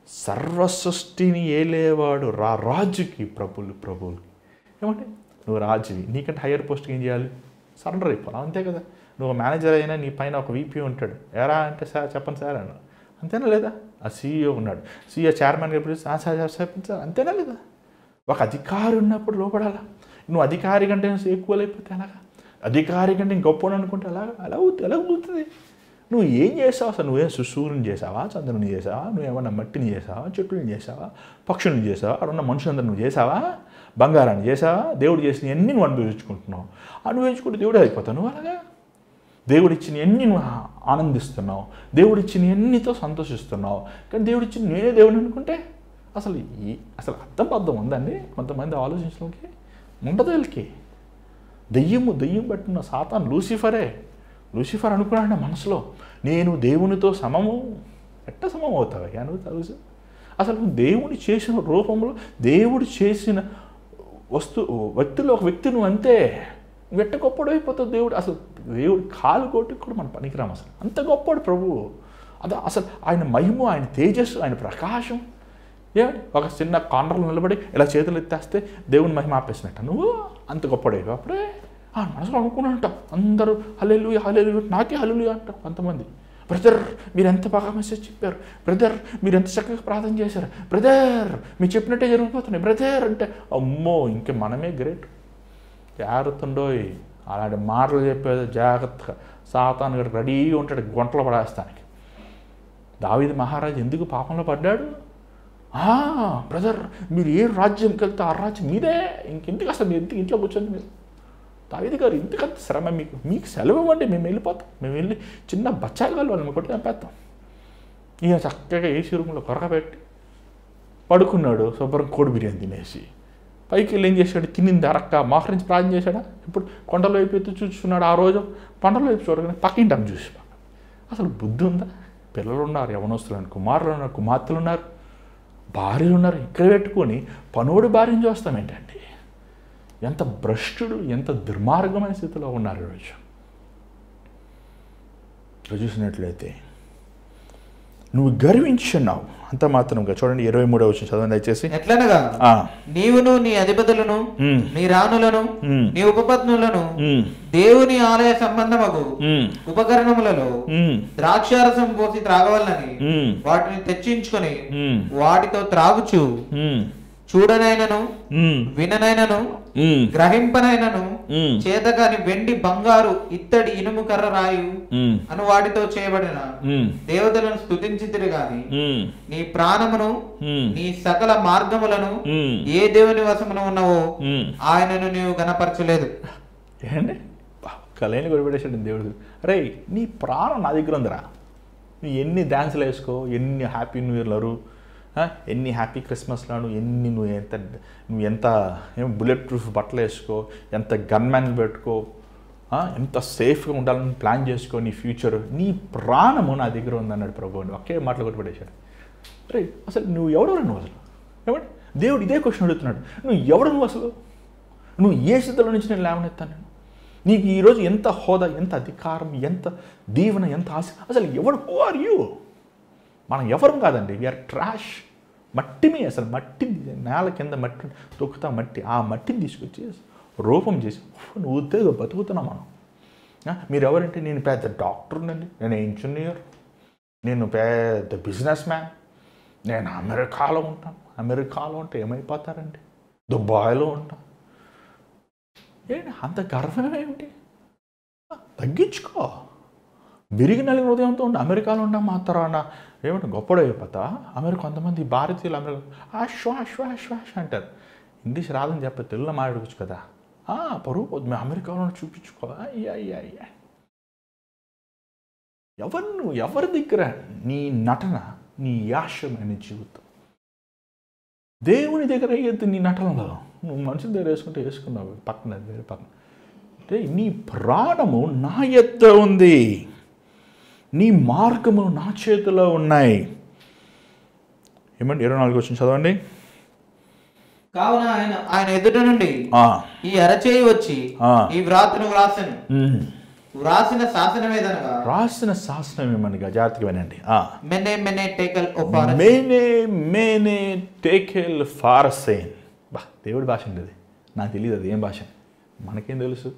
సర్వసృష్టిని ఏలేవాడు రాజుకి ప్రభువులకి. ఏమంటే నువ్వు రాజువి, నీకంటే హయ్యర్ పోస్ట్కి ఏం చేయాలి? సరెండర్ అయిపోవాలి, అంతే కదా. నువ్వు మేనేజర్ అయినా నీ పైన ఒక వీపీ ఉంటాడు, ఎరా అంటే సార్ చెప్పండి సార్ అన్న, అంతేనా లేదా? ఆ సీఈఓ ఉన్నాడు, సీఈఓ చైర్మన్గా పిలిచి సార్ చెప్పండి సార్, అంతేనా లేదా? ఒక అధికారి ఉన్నప్పుడు లోపడాలా. నువ్వు అధికారి కంటే ఎక్కువ అయిపోతే అలాగా, అధికారి కంటే గొప్ప అనుకుంటే ఎలా అవుతుంది? నువ్వు ఏం చేసావు అసలు? నువ్వేం సూర్యుని చేసావా, చంద్రుని చేసావా, నువ్వేమన్నా మట్టిని చేసావా, చెట్టుని చేసావా, పక్షుల్ని చేసావా, అక్కడ ఉన్న మనుషులందరూ నువ్వు చేసావా, బంగారాన్ని చేసావా? దేవుడు చేసిన అన్ని నువ్వు అనుభవించుకుంటున్నావు, అనుభవించుకుంటే దేవుడే అయిపోతావు. నువ్వు అలాగా దేవుడు ఇచ్చిన ఎన్ని నువ్వు ఆనందిస్తున్నావు, దేవుడు ఇచ్చిన ఎన్నితో సంతోషిస్తున్నావు, కానీ దేవుడు ఇచ్చిన నేనే దేవుడిని అనుకుంటే అసలు అర్థం ఉందండి కొంతమంది ఆలోచించడానికి ఉండదు. వీళ్ళకి దెయ్యం పట్టిన సాతాను లూసిఫర్ అనుకున్నాడు మనసులో, నేను దేవునితో సమము. ఎట్ట సమం అవుతావయ్యా నువ్వు? తెలుసు అసలు నువ్వు దేవుడు చేసిన రూపంలో, దేవుడు చేసిన వ్యక్తిలో ఒక వ్యక్తి నువ్వు, అంతే. నువ్వు ఎట్ట గొప్పడు అయిపోతావు. దేవుడు కాలు కొట్టుకు కూడా మన పనికిరాము అసలు, అంత గొప్పడు ప్రభువు. అసలు ఆయన మహిమ, ఆయన తేజస్సు, ఆయన ప్రకాశం. ఏమండి ఒక చిన్న కార్నర్లో నిలబడి ఇలా చేతులు ఎత్తేస్తే దేవుని మహిమ ఆపేసినట్ట నువ్వు అంత గొప్పడు. అప్పుడే మనసులో అనుకున్నాంట అందరూ హల్లెలూయా నాకే హల్లెలూయా అంటారు కొంతమంది. బ్రదర్ మీరు ఎంత బాగా మెసేజ్ చెప్పారు, బ్రదర్ మీరు ఎంత చక్కగా ప్రార్థన చేశారు, బ్రదర్ మీరు చెప్పినట్టే జరిగిపోతున్నాయి బ్రదర్ అంటే, అమ్మో ఇంకే మనమే గ్రేట్. జాగ్రత్తండోయ్ అలాంటి మాటలు చెప్పేది జాగ్రత్తగా. సాతాను గడు రెడీగా ఉంటాడు గుంటలో పడేస్తానికి. దావీదు మహారాజు ఎందుకు పాపంలో పడ్డాడు? బ్రదర్ మీరు ఏ రాజ్యంకి వెళ్తే ఆ రాజ్యం మీదే, ఇంకెందుకు అసలు మీరు ఎందుకు ఇంట్లో కూర్చొని మీరు? దావీదు గారు ఎందుకంత శ్రమ మీకు సెలవు ఇవ్వండి, మేము వెళ్ళిపోతాం, మేము వెళ్ళి చిన్న బచ్చాయిగాలు వాళ్ళని కొట్టి చంపేస్తాం. ఈయన చక్కగా ఏసీ రూమ్లో కొరకబెట్టి పడుకున్నాడు, శుభ్రం కోడి బిర్యానీ తినేసి. పైకి వెళ్ళి ఏం చేశాడు? తినింది అరక్క మోహరించి ప్రార్థన చేశాడా? ఇప్పుడు కొండల వైపు ఎత్తు చూస్తున్నాడు. ఆ రోజు కొండల వైపు చూడగానే పక్కింటాం చూసి. అసలు బుద్ధి ఉందా? పిల్లలు ఉన్నారు, యవనస్తులు, కుమారులు ఉన్నారు, కుమార్తెలు ఉన్నారు, భార్యలు ఉన్నారు. ఇక్కడ పెట్టుకొని పనుడి భార్యను చూస్తాం ఏంటండి? ఎంత భ్రష్టుడు, ఎంత దుర్మార్గమైన స్థితిలో ఉన్నారు ఈరోజు. ఇక్కడ చూసినట్లయితే నువ్వు గర్వించున్నావు అంత మాత్రంగా. చూడండి 23వ వచనం చదవండి దయచేసి. ఎట్లనగా నీవును నీ అధిపతులను నీ రాణులను నీ ఉపపత్నులను దేవుని ఆలయ సంబంధమగు ఉపకరణములలో ద్రాక్షారసం పోసి త్రాగవలనని వాటిని తెచ్చించుకొని వాటితో త్రాగుచు చూడనైనను విననైనను గ్రహింపనైనను చేతగాని వెండి బంగారు ఇత్తడి ఇనుము కర్ర రాయు అను వాటితో చేయబడిన దేవతలను స్తుతించితిరి గాని నీ ప్రాణమును నీ సకల మార్గములను ఏ దేవుని వశమున ఉన్నవో ఆయనను నీవు గణపరచలేదు. ఏంటండి కలేని కొనిపెట్టేసాడు దేవుడు. రే నీ ప్రాణం నా దగ్గర ఉందిరా, నువ్వు ఎన్ని డ్యాన్సులు వేసుకో, ఎన్ని హ్యాపీ న్యూ ఇయర్లరు, ఎన్ని హ్యాపీ క్రిస్మస్లను, నువ్వు ఎంత బుల్లెట్ ప్రూఫ్ బట్టలు వేసుకో, ఎంత గన్మ్యాన్ పెట్టుకో, ఎంత సేఫ్గా ఉండాలని ప్లాన్ చేసుకో నీ ఫ్యూచర్, నీ ప్రాణము నా దగ్గర ఉందన్నాడు ప్రభు. ఒకే మాటలు కొట్టుపడేశాడు. రే అసలు నువ్వు ఎవడరు నువ్వు అసలు? ఏమంటే దేవుడు ఇదే క్వశ్చన్ అడుగుతున్నాడు, నువ్వు ఎవడు నువ్వు అసలు? నువ్వు ఏ స్థితిలో నుంచి నేను లేవనెత్తాను? నేను నీకు ఈరోజు ఎంత హోదా, ఎంత అధికారం, ఎంత దీవెన, ఎంత ఆశ, అసలు ఎవడు? Who are you? మనం ఎవరం కాదండి, వీఆర్ ట్రాష్. మట్టిని, అసలు మట్టిని, నేల కింద మట్టి తొక్కుతా, మట్టి, ఆ మట్టిని తీసుకొచ్చి రూపం చేసి నువ్వు ఉద్యోగం బతుకుతున్నాం మనం. మీరు ఎవరంటే, నేను పెద్ద డాక్టర్నండి, నేను ఇంజనీర్, నేను పెద్ద బిజినెస్ మ్యాన్, నేను అమెరికాలో ఉంటాను. అమెరికాలో ఉంటే ఏమైపోతారండి? దుబాయ్లో ఉంటాను. ఏంటి అంత గర్వం ఏమిటి? తగ్గించుకో. విరిగి నలిగిన హృదయంతో ఉండి అమెరికాలో ఉంటాం మాత్రాన ఏమంటే గొప్పడు అయిపోతా? అమెరికా కొంతమంది భారతీయులు అమెరికా శ్వాష్ అంటారు. ఇంగ్లీష్ రాదని చెప్పి తెలుగులో మాట్లాడవచ్చు కదా. పరువు పోదు, మేము అమెరికాలో చూపించుకో. అయ్యా ఎవరి దగ్గర నీ నటన, నీ యాశమైన జీవితం? దేవుని దగ్గర అయ్యేది నీ నటనలో. నువ్వు మనుషుల దగ్గర వేసుకున్నావు పక్కన, వేరే పక్కన. అంటే నీ ప్రాణము నా యొద్ద ఉంది, నీ మార్గములు నా చేతిలో ఉన్నాయి. ఏమండి 24 వచ్చిన చదవండి. కావున ఆయన ఎదుట నుండి ఈ అరచేయి వచ్చి ఈ వ్రాతను వ్రాసెను. వ్రాసిన శాసనం ఏదనగా, రాసిన శాసనం ఏమనగా, జాగ్రత్తగా వినండి. మెనే టేకెల్ ఫారసేన్. దేవుడి భాష అండి అది. నాకు తెలియదు అది ఏం భాష, మనకేం తెలుసు?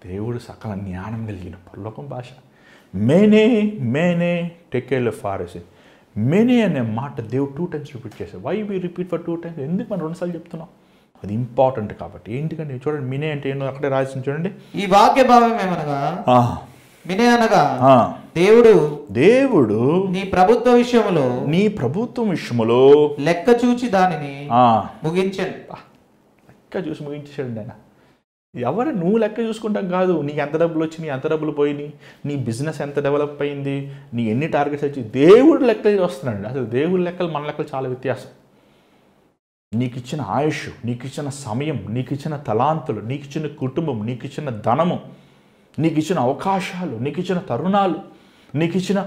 దేవుడు సకల జ్ఞానం కలిగిన పరలోకం భాష. మెనే టేకెల్ ఫారసేన్. మెనే అనే మాట దేవుడు 2 times రిపీట్ చేశారు. Why we repeat for 2 times? ఎందుకు మనం 2 సార్లు చెప్తున్నాం? అది ఇంపార్టెంట్ కాబట్టి. ఏంటికంటే చూడండి, మినే అంటే ఏంటో అక్కడే రాసి చూడండి. ఈ వాక్య భావం ఏమనగా, మినే అనగా దేవుడు నీ ప్రభుత్వం విషయములో లెక్క చూచి దానిని ముగించాడు. లెక్క చూసి ముగించేసాడు ఆయన. ఎవరు నువ్వు లెక్క చూసుకుంటాం కాదు, నీకు ఎంత డబ్బులు వచ్చినాయి, ఎంత డబ్బులు పోయినాయి, నీ బిజినెస్ ఎంత డెవలప్ అయింది, నీ ఎన్ని టార్గెట్స్ వచ్చి, దేవుడు లెక్క వస్తున్నాడు. అసలు దేవుడి లెక్కలు మన లెక్కలు చాలా వ్యత్యాసం. నీకు ఇచ్చిన ఆయుష్, నీకు ఇచ్చిన సమయం, నీకు ఇచ్చిన తలాంతులు, నీకు ఇచ్చిన కుటుంబం, నీకు ఇచ్చిన ధనము, నీకు ఇచ్చిన అవకాశాలు, నీకు ఇచ్చిన తరుణాలు, నీకు ఇచ్చిన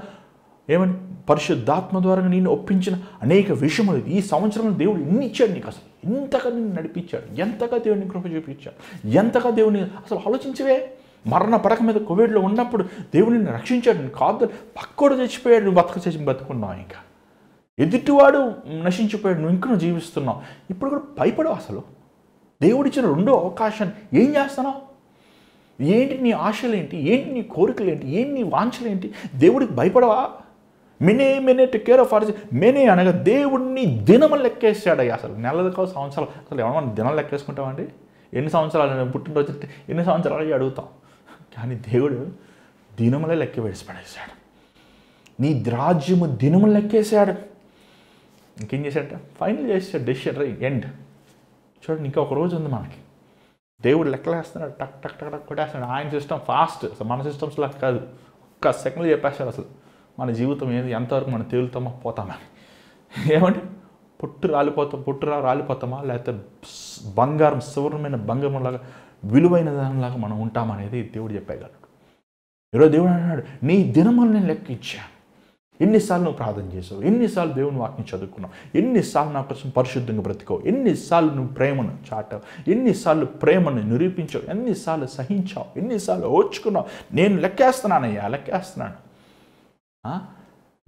ఏమని పరిశుద్ధాత్మ ద్వారా నేను ఒప్పించిన అనేక విషయములు. ఈ సంవత్సరంలో దేవుడు ఎన్ని ఇచ్చాడు నీకు? అసలు ఎంతగా నిన్ను నడిపించాడు, ఎంతగా దేవుడిని కృప చూపించాడు, ఎంతగా అసలు ఆలోచించవే. మరణ పడక మీద కోవిడ్లో ఉన్నప్పుడు దేవుడిని రక్షించాడు. నేను కాదు, పక్కోడు చచ్చిపోయాడు, నువ్వు బతుకున్నావు. ఇంకా ఎదుటివాడు నశించిపోయాడు, నువ్వు జీవిస్తున్నావు. ఇప్పుడు కూడా భయపడవు. అసలు దేవుడిచ్చిన 2వ అవకాశాన్ని ఏం చేస్తున్నావు? ఏంటి నీ ఆశలు ఏంటి? ఏంటి నీ కోరికలు ఏంటి? ఏంటి నీ వాంఛలు ఏంటి? దేవుడికి భయపడవా? మెనే టేక్ కేర్ ఆఫ్ ఫారసేన్. మెనే అనగా దేవుడిని దినములు లెక్కేసాడయ్యా. అసలు నెలలకు సంవత్సరాలు, అసలు ఏమన్నా మనం దినాలు లెక్కేసుకుంటామండి? ఎన్ని సంవత్సరాలు పుట్టినరోజు ఎన్ని సంవత్సరాలు అడుగుతాం. కానీ దేవుడు దినములే లెక్క వేసి పడేశాడు. నీ రాజ్యము దినములు లెక్కేసాడు. ఇంకేం చేశాడట? ఫైనల్ చేసాడు డెసిషన్. ఎండ్. చూడండి, ఇంకా ఒక రోజు ఉంది మనకి. దేవుడు లెక్కలేస్తున్నాడు, టక్ టక్ టక్ టక్ కొట్టేస్తున్నాడు. ఆయన సిస్టమ్ ఫాస్ట్, అసలు మన సిస్టమ్స్ లాగా కాదు. ఒక్క సెకండ్లో చెప్పేస్తాడు అసలు మన జీవితం ఏది, ఎంతవరకు మనం తేలుతామో పోతామని. ఏమంటే పుట్టు రాలిపోతామా, లేకపోతే బంగారం, సువర్ణమైన బంగారంలాగా, విలువైన దానిలాగా మనం ఉంటామనేది దేవుడు చెప్పగలడు. ఈరోజు దేవుడు అన్నాడు, నీ దినములు నేను లెక్క ఇచ్చాను. ఎన్నిసార్లు నువ్వు ప్రార్థన చేసావు, ఎన్నిసార్లు దేవుని వాక్యం చదువుకున్నావు, ఎన్నిసార్లు నా కోసం పరిశుద్ధంగా బ్రతికావు, ఎన్నిసార్లు నువ్వు ప్రేమను చాటావు, ఎన్నిసార్లు ప్రేమను నిరూపించావు, ఎన్నిసార్లు సహించావు, ఎన్నిసార్లు ఓర్చుకున్నావు. నేను లెక్కేస్తున్నాను.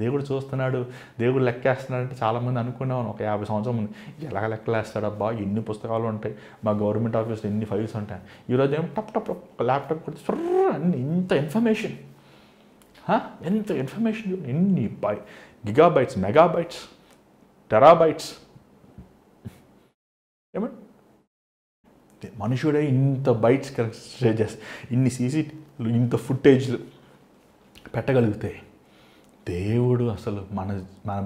దేవుడు చూస్తున్నాడు, దేవుడు లెక్కేస్తున్నాడంటే చాలామంది అనుకునేవాను ఒక 50 సంవత్సరం ముందు, ఎలాగ లెక్కలేస్తాడబ్బా, ఎన్ని పుస్తకాలు ఉంటాయి, మా గవర్నమెంట్ ఆఫీస్లో ఎన్ని ఫైల్స్ ఉంటాయి. ఈరోజు ఏమో టప్ టప్ ఒక ల్యాప్టాప్ కొడితే అన్ని ఇంత ఇన్ఫర్మేషన్, ఎన్ని గిగాబైట్స్, మెగాబైట్స్, టెరాబైట్స్, ఏమండి మనుషుడే ఇంత బైట్స్ స్టేజెస్, ఇన్ని సీసీటీవీలు, ఇంత ఫుటేజ్లు పెట్టగలిగితే దేవుడు అసలు మన మన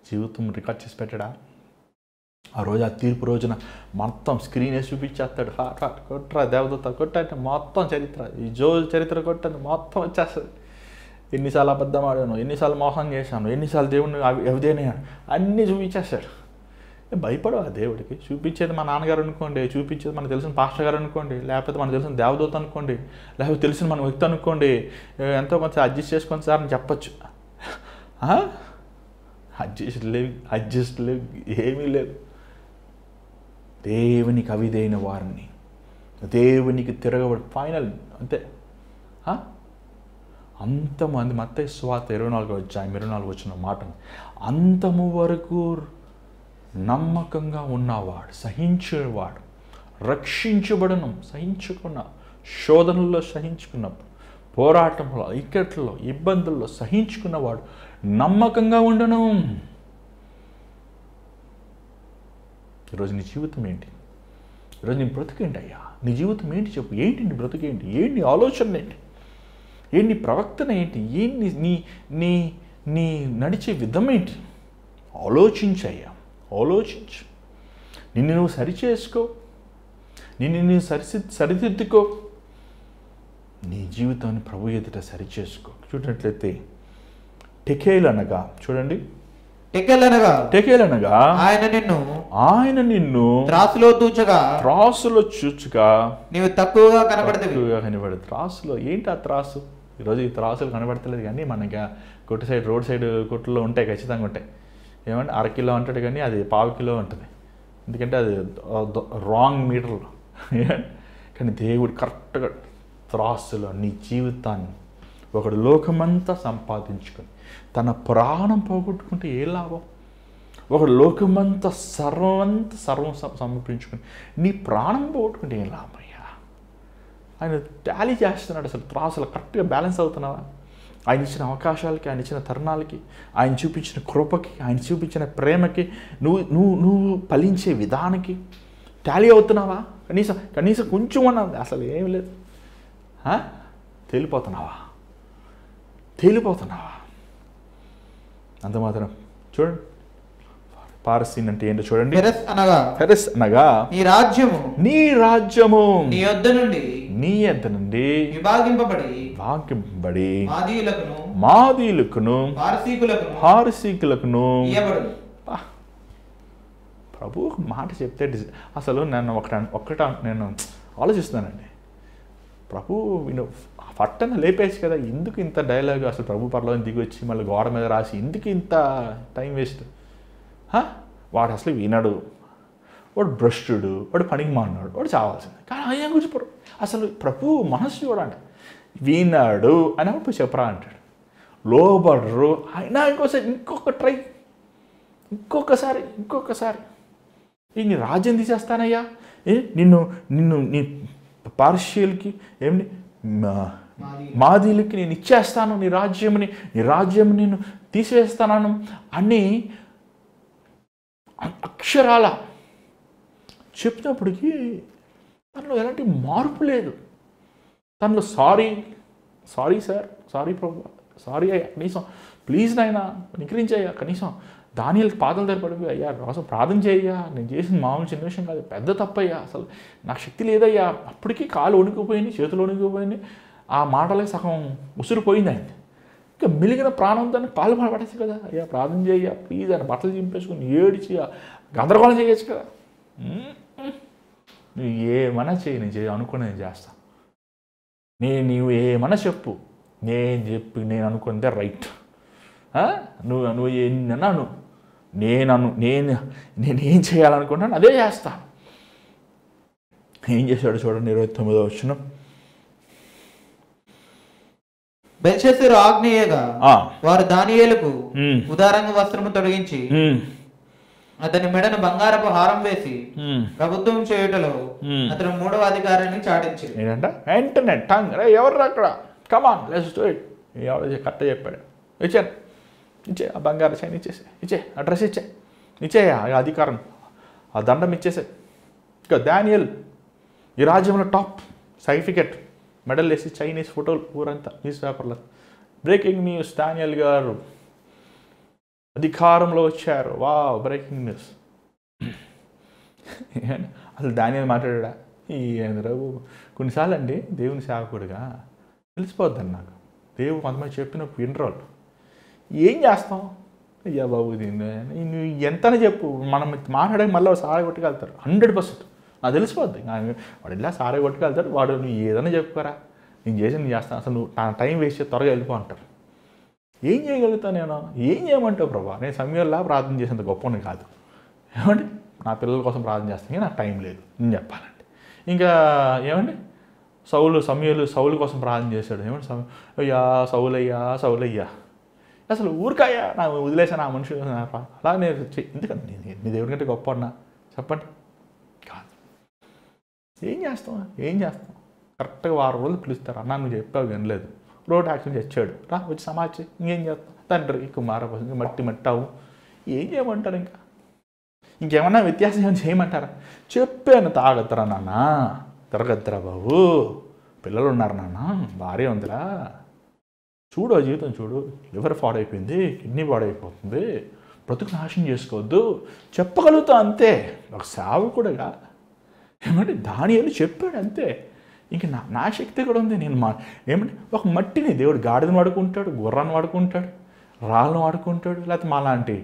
జీవితం రికార్డ్ చేసి పెట్టడా? ఆ రోజు, ఆ తీర్పు రోజున మొత్తం స్క్రీన్ వేసి చూపించేస్తాడు. కొట్రా దేవదూత కొట్టంటే మొత్తం చరిత్ర, ఈ జోల్ చరిత్ర కొట్టండి మొత్తం వచ్చేస్తుంది. ఎన్నిసార్లు అబద్ధం ఆడాను, ఎన్నిసార్లు మోసం చేశాను, ఎన్నిసార్లు దేవుడిని ఎవదేనయ్యాను అన్నీ చూపించేస్తాడు. భయపడవా దేవుడికి? చూపించేది మా నాన్నగారు అనుకోండి, చూపించేది మనకు తెలిసిన పాస్టర్ గారు అనుకోండి, లేకపోతే మనకు తెలిసిన దేవదూత అనుకోండి, లేకపోతే తెలిసిన మన వ్యక్తి అనుకోండి, ఎంతో కొంచెం అడ్జస్ట్ చేసుకొని సార్ అని చెప్పచ్చు. అడ్జస్ట్ లేవు, ఏమీ లేవు. దేవునికి అవిధైన వారిని, దేవునికి తిరగబడి ఫైనల్ అంతే. అంతమంది మత్తయి సువార్త 24 వచ్చిన మాటను, అంతము వరకు నమ్మకంగా ఉన్నవాడు, సహించేవాడు, రక్షించబడను, సహించుకున్న శోధనల్లో సహించుకున్న, పోరాటంలో, ఇక్కట్లో, ఇబ్బందుల్లో సహించుకున్నవాడు నమ్మకంగా ఉండను. ఈరోజు నీ జీవితం ఏంటి? ఈరోజు నీ బ్రతుకేంటి అయ్యా? నీ జీవితం ఏంటి చెప్పు? ఏంటి నీ బ్రతుకేంటి? ఏంటి నీ ఆలోచన ఏంటి? ఏంటి నీ ప్రవర్తన ఏంటి? ఏంటి నీ నీ నీ నడిచే విధం ఏంటి? ఆలోచించయ్యా, ఆలోచించు. నిన్ను నువ్వు సరిచేసుకో, నిన్ను నువ్వు సరిదిద్దుకో, నీ జీవితాన్ని ప్రభు ఎదుట సరిచేసుకో. చూడట్లయితే టెకేల్ అనగా, చూడండి, టెకేల్ అనగా ఆయన నిన్ను త్రాసులో చూచగా నీవు తక్కువగా కనబడదు. త్రాసులో ఏంటి? ఆ త్రాసు ఈరోజు ఈ త్రాసులు కనబడతలేదు, కానీ మనకి కొట్టు సైడ్, రోడ్ సైడ్ కొట్టులో ఉంటాయి, ఖచ్చితంగా ఉంటాయి. ఏమంటే 1/2 కిలో అంటాడు, కానీ అది 1/2 కిలో ఉంటుంది, ఎందుకంటే అది రాంగ్ మీటర్లో. కానీ దేవుడు కరెక్ట్గా త్రాసులో నీ జీవితాన్ని, ఒకడు లోకమంతా సంపాదించుకొని తన ప్రాణం పోగొట్టుకుంటే ఏ లాభం? ఒకడు లోకమంతా సర్వం సమర్పించుకొని నీ ప్రాణం పోగొట్టుకుంటే ఏం లాభం అయ్యా? ఆయన టాలీ చేస్తున్నాడు. అసలు త్రాసులు కరెక్ట్గా బ్యాలెన్స్ అవుతున్నావా? ఆయన ఇచ్చిన అవకాశాలకి, ఆయన ఇచ్చిన తరుణాలకి, ఆయన చూపించిన కృపకి, ఆయన చూపించిన ప్రేమకి, నువ్వు ఫలించే విధానానికి టాలీ అవుతున్నావా? కనీసం కొంచెం అన్నది అసలు ఏం లేదు. తేలిపోతున్నావా? అంత మాత్రం చూడండి. పారసీన్ అంటే ఏంటో చూడండి. హెరెస్ అనగా నీ రాజ్యము నీ యొద్ద నుండి విభాగింపబడి మాదీయులకును పారసీకులకును. ప్రభు మాట చెప్తే అసలు నేను నేను ఆలోచిస్తున్నానండి. ప్రభు పట్టణ లేపేసి కదా, ఎందుకు ఇంత డైలాగ్? అసలు ప్రభు పరలోకి దిగి వచ్చి మళ్ళీ గోడ మీద రాసి ఎందుకు ఇంత టైం వేస్ట్? వాడు అసలు వినడు, వాడు భ్రష్టుడు, వాడు పనికి మాన్నాడు, వాడు చావాల్సింది. కానీ ఆయన కూర్చోరు. అసలు ప్రభు మనసు చూడండి, విన్నాడు అని అప్పుడు చెప్పరా అంటాడు, లోబడరు అయినా ఇంకొకసారి నీ రాజ్యం తీసేస్తానయ్యా, నిన్ను నీ పార్షియల్కి ఏమి మాదీలకి నేను ఇచ్చేస్తాను, నీ రాజ్యం నేను తీసివేస్తాను అని అక్షరాల చెప్పినప్పటికీ తనలో ఎలాంటి మార్పు లేదు. తనలో సారీ సార్, సారీ ప్రభు, సారీ అయ్యా, కనీసం ప్లీజ్ నాయనా నిగ్రహించయ్యా, కనీసం దానియాలకి పాదాల దగ్గర పడిపోయి అయ్యా కోసం ప్రార్థన చేయయ్యా, నేను చేసిన మామూలు చిన్న విషయం కాదు, పెద్ద తప్పయ్యా, అసలు నాకు శక్తి లేదయ్యా. అప్పటికీ కాలు వణికిపోయింది, చేతులు వణికిపోయింది, ఆ మాటలకి సగం ఉసురుపోయింది ఆయన. ఇంకా మిలిగిన ప్రాణంతో కాలు పడేసి కదా, అయ్యా ప్రార్థన చేయయ్యా ప్లీజ్ అని బట్టలు చింపేసుకుని ఏడిచి గందరగోళం చేయొచ్చు కదా. నువ్వు ఏమన్నా నేను అనుకుని నేను చేస్తాను, నీవు ఏమన్నా చెప్పు, నేను అనుకున్నదే రైట్, నువ్వు ఎన్నన్నాను, నేనేం చేయాలనుకుంటాను అదే చేస్తాను. ఏం చేశాడు చూడండి, 29వ వచనం. బెల్షస్సరు ఆజ్ఞేయగా వారు దానియేలుకు ఉదారంగ వస్త్రము తొడిగించి అతని మెడను బంగారపు హారం వేసి ప్రభుత్వం చేయుటలో అతను 3వ అధికారాన్ని చాటించి ఏంటంట వెంటనే టంగ్ ఎవరు అక్కడ కమాన్ లెట్స్ డు ఇట్ ఎవరు కరెక్ట్ చెప్పాడు. ఇచ్చే ఆ బంగారు చైన్ ఇచ్చే ఆ డ్రెస్ ఇచ్చే ఆ అధికారం ఆ దండం ఇచ్చేసే. ఇంకా దానియేల్ ఈ రాజ్యంలో టాప్ సర్టిఫికెట్ మెడల్ వేసి చైనీస్ ఫోటోలు ఊరంతా న్యూస్ పేపర్లో. బ్రేకింగ్ న్యూస్, దానియేల్ గారు అధికారంలో వచ్చారు. Wow, breaking news. అసలు దానియేల్ మాట్లాడా? ఈ రావు కొన్నిసార్లు అండి దేవుని సేవకుడిగా తెలిసిపోద్దండి నాకు. దేవుడు కొంతమంది చెప్పినప్పుడు వినరోళ్ళు. ఏం చేస్తాం? అయ్యా బాబు దీన్ని నువ్వు ఎంతనే చెప్పు, మనం మాట్లాడే మళ్ళీ సారా కొట్టుకెళ్తారు 100%. నాకు తెలిసిపోద్ది. వాడు ఇలా సారా కొట్టుకెళ్తాడు. వాడు నువ్వు ఏదైనా చెప్పుకోరా, నేను చేసి నేను చేస్తాను, అసలు నువ్వు నా టైం వేస్ట్ చేసి త్వరగా వెళ్ళిపో అంటారు. ఏం చేయగలుగుతాను నేను? ఏం చేయమంటావు ప్రభా? నేను సమయంలో ప్రార్థన చేసేంత గొప్పని కాదు. ఏమండి, నా పిల్లల కోసం ప్రార్థన చేస్తాను, నాకు టైం లేదు నేను చెప్పాలంటే. ఇంకా ఏమండి, సౌలు కోసం ప్రార్థన చేశాడు. ఏమంటే సౌలయ్యా అసలు ఊరికాయా నా వదిలేసా నా మనుషులు అలా నేను ఎందుకంటే నీ దేవుడి కంటే గొప్ప అన్నా చెప్పండి? కాదు. ఏం చేస్తాం? కరెక్ట్గా 6 రోజులు పిలుస్తారు. అన్నా నువ్వు చెప్పావు వినలేదు, రోడ్ యాక్సిడెంట్ తెచ్చాడు, రా వచ్చి సమాచారం. ఇంకేం చేస్తాం? తండ్రి కుమారపోతుంది మట్టి అవు. ఏం చేయమంటారు? ఇంకేమన్నా వ్యత్యాసం ఏమైనా చేయమంటారా? చెప్పాను, తాగొద్దురా నాన్న, తిరగద్దురా బాబు, పిల్లలు ఉన్నారు నాన్న, భార్య ఉందిరా, చూడు జీవితం చూడు, లివర్ పాడైపోయింది, కిడ్నీ పాడైపోతుంది, బ్రతుకు నాశనం చేసుకోవద్దు చెప్పగలుగుతాం అంతే. ఒక సేవకుడుగా ఏమంటే దానియేలు చెప్పాడు అంతే. ఇంక నా శక్తి కూడా ఉంది. నేను ఏమంటే ఒక మట్టిని దేవుడు గాడిదని వాడుకుంటాడు, గుర్రాన్ని వాడుకుంటాడు, రాళ్ళను వాడుకుంటాడు, లేకపోతే మాలాంటి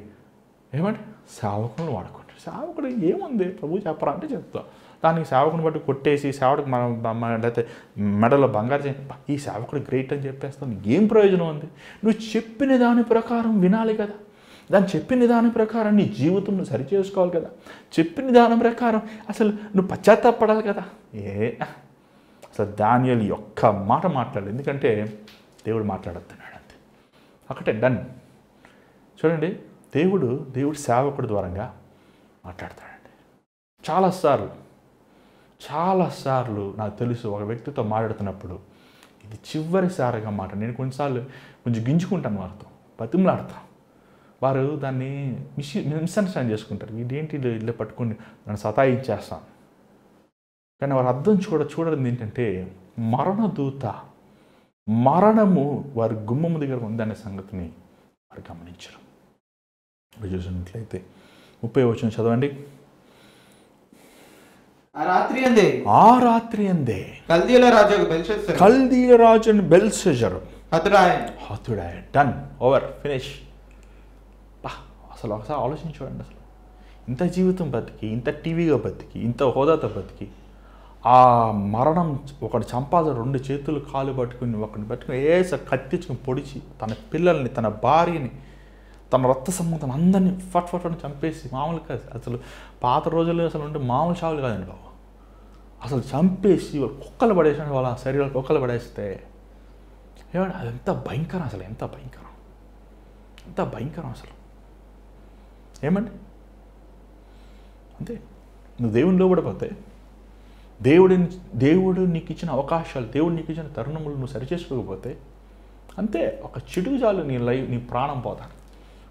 ఏమంటే సేవకులను వాడుకుంటాడు. సేవకుడు ఏముంది ప్రభు చెప్పరా అంటే చెప్తా. దానికి సేవకుని బట్టి కొట్టేసి సేవకుడికి లేకపోతే మెడలో బంగారు చేసి ఈ సేవకుడు గ్రేట్ అని చెప్పేస్తాను. ఏం ప్రయోజనం ఉంది? నువ్వు చెప్పిన దాని ప్రకారం వినాలి కదా. దాన్ని చెప్పిన దాని ప్రకారం నీ జీవితం నువ్వు సరి చేసుకోవాలి కదా. చెప్పిన దాని ప్రకారం అసలు నువ్వు పశ్చాత్తాపడాలి కదా. అసలు దానియేలు ఒక్క మాట మాట్లాడలేదు, ఎందుకంటే దేవుడు మాట్లాడుతున్నాడు అంతే. ఒకటే డన్. చూడండి, దేవుడు సేవకుడి ద్వారంగా మాట్లాడతాడండి. చాలాసార్లు నాకు తెలుసు ఒక వ్యక్తితో మాట్లాడుతున్నప్పుడు ఇది చివరిసారిగా మాట. నేను కొన్నిసార్లు కొంచెం గింజుకుంటాను, వారితో బతిమలాడతాను. వారు దాన్ని మిస్అండర్స్టాండ్ చేసుకుంటారు. ఇదేంటి ఇల్లు పట్టుకుని నన్ను సతాయించేస్తాను. కానీ వారు అర్థం చూడడం ఏంటంటే మరణము వారి గుమ్మము దగ్గర ఉందనే సంగతిని వారు గమనించరు. చూసినట్లయితే 30వ వచనం చదవండి. ఆ రాత్రి అందే కల్దీయుల రాజు బెల్షస్సరు హతుడాయెను. Done, over, finish. అసలు ఒకసారి ఆలోచించుకోండి. అసలు ఇంత జీవితం బతికి, ఇంత టీవీగా బతికి, ఇంత హోదాతో బతికి, ఆ మరణం ఒకటి చంపాలి 2 చేతులు కాలు పట్టుకుని ఒకరిని పట్టుకుని కత్తించుకుని పొడిచి తన పిల్లల్ని, తన భార్యని, తన రక్త సంబంధం అందరినీ ఫట్ చంపేసి, మామూలు కాదు అసలు. పాత రోజుల్లో అసలు ఉంటే మామూలు చావులు కాదండి బాబు. అసలు చంపేసి కుక్కలు పడేసిన వాళ్ళ శరీరాలు కుక్కలు పడేస్తే ఏమంటే అది ఎంత భయంకరం, అసలు ఎంత భయంకరం అసలు. ఏమండి అంతే. నువ్వు దేవుని లోబడిపోతే దేవుడు నీకు ఇచ్చిన అవకాశాలు, దేవుడు నీకు ఇచ్చిన తరుణములు నువ్వు సరిచేసుకోకపోతే అంతే. ఒక చిటుకు చాలు నీ ప్రాణం పోతాను.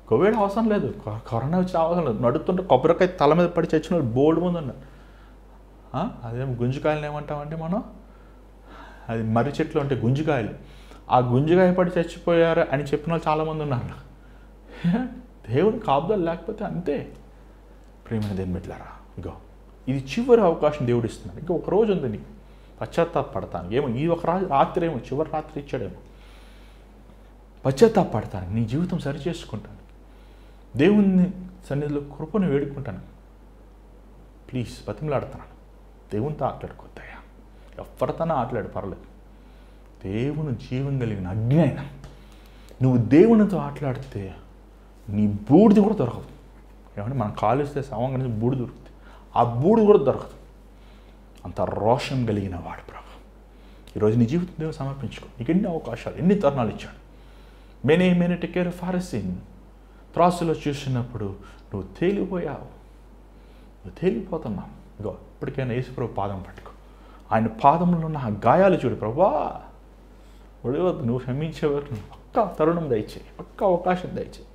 కోవిడ్ అవసరం లేదు, కరోనా వచ్చే అవసరం లేదు. నడుస్తుంటే కొబ్బరికాయ తల మీద పడి చచ్చిన వాళ్ళు బోల్డ్ మంది ఉన్నారు. అదేం గుంజుకాయలు ఏమంటామంటే మనం, అది మర్రి చెట్లు అంటే గుంజుకాయలు. ఆ గుంజుకాయ పడి చచ్చిపోయారు అని చెప్పిన వాళ్ళు చాలామంది ఉన్నారు. దేవుడు కాపుదలు లేకపోతే అంతే. ప్రేమైన దేవుని బిడ్డలారా, ఇగో ఇది చివరి అవకాశం దేవుడు ఇస్తున్నాడు. ఇంకా ఒక రోజు ఉంది నీకు పశ్చాత్తాపడతాను. ఏమో ఈ ఒక రాత్రి ఏమో చివరి రాత్రి ఇచ్చాడేమో. పశ్చాత్తాపడతాను, నీ జీవితం సరి చేసుకుంటాను, దేవుని సన్నిధిలో కృపను వేడుకుంటాను. ప్లీజ్ బతిమలాడుతున్నాను. దేవునితో ఆటలాడుకోద్దయ్యా, ఎవరితోనే ఆటలాడు పర్లేదు. దేవుని జీవం కలిగిన అగ్ని అయినా నువ్వు దేవునితో ఆటలాడితే నీ బూడిది కూడా దొరకదు. ఏమంటే మనం కాలుస్తే శవం కలిసి బూడి దొరుకుతుంది, ఆ బూడి కూడా దొరకదు. అంత రోషం కలిగిన వాడు ప్రభు. ఈరోజు నీ జీవితం దేవుడు సమర్పించుకో. నీకు ఎన్ని అవకాశాలు, ఎన్ని తరుణాలు ఇచ్చాడు. మేనే టేక్ కేర్ ఆఫ్ ఫారెస్టింగ్. త్రాసులో చూసినప్పుడు నువ్వు తేలిపోతున్నావు. ఇగో ఇప్పటికైనా యేసుప్రభు పాదం పట్టుకో. ఆయన పాదంలో ఉన్న ఆ గాయాలు చూడు. ప్రభా ఒడివద్దు, నువ్వు క్షమించేవారు. ఒక్క తరుణం దయచేయి, ఒక్క అవకాశం దయచేయి,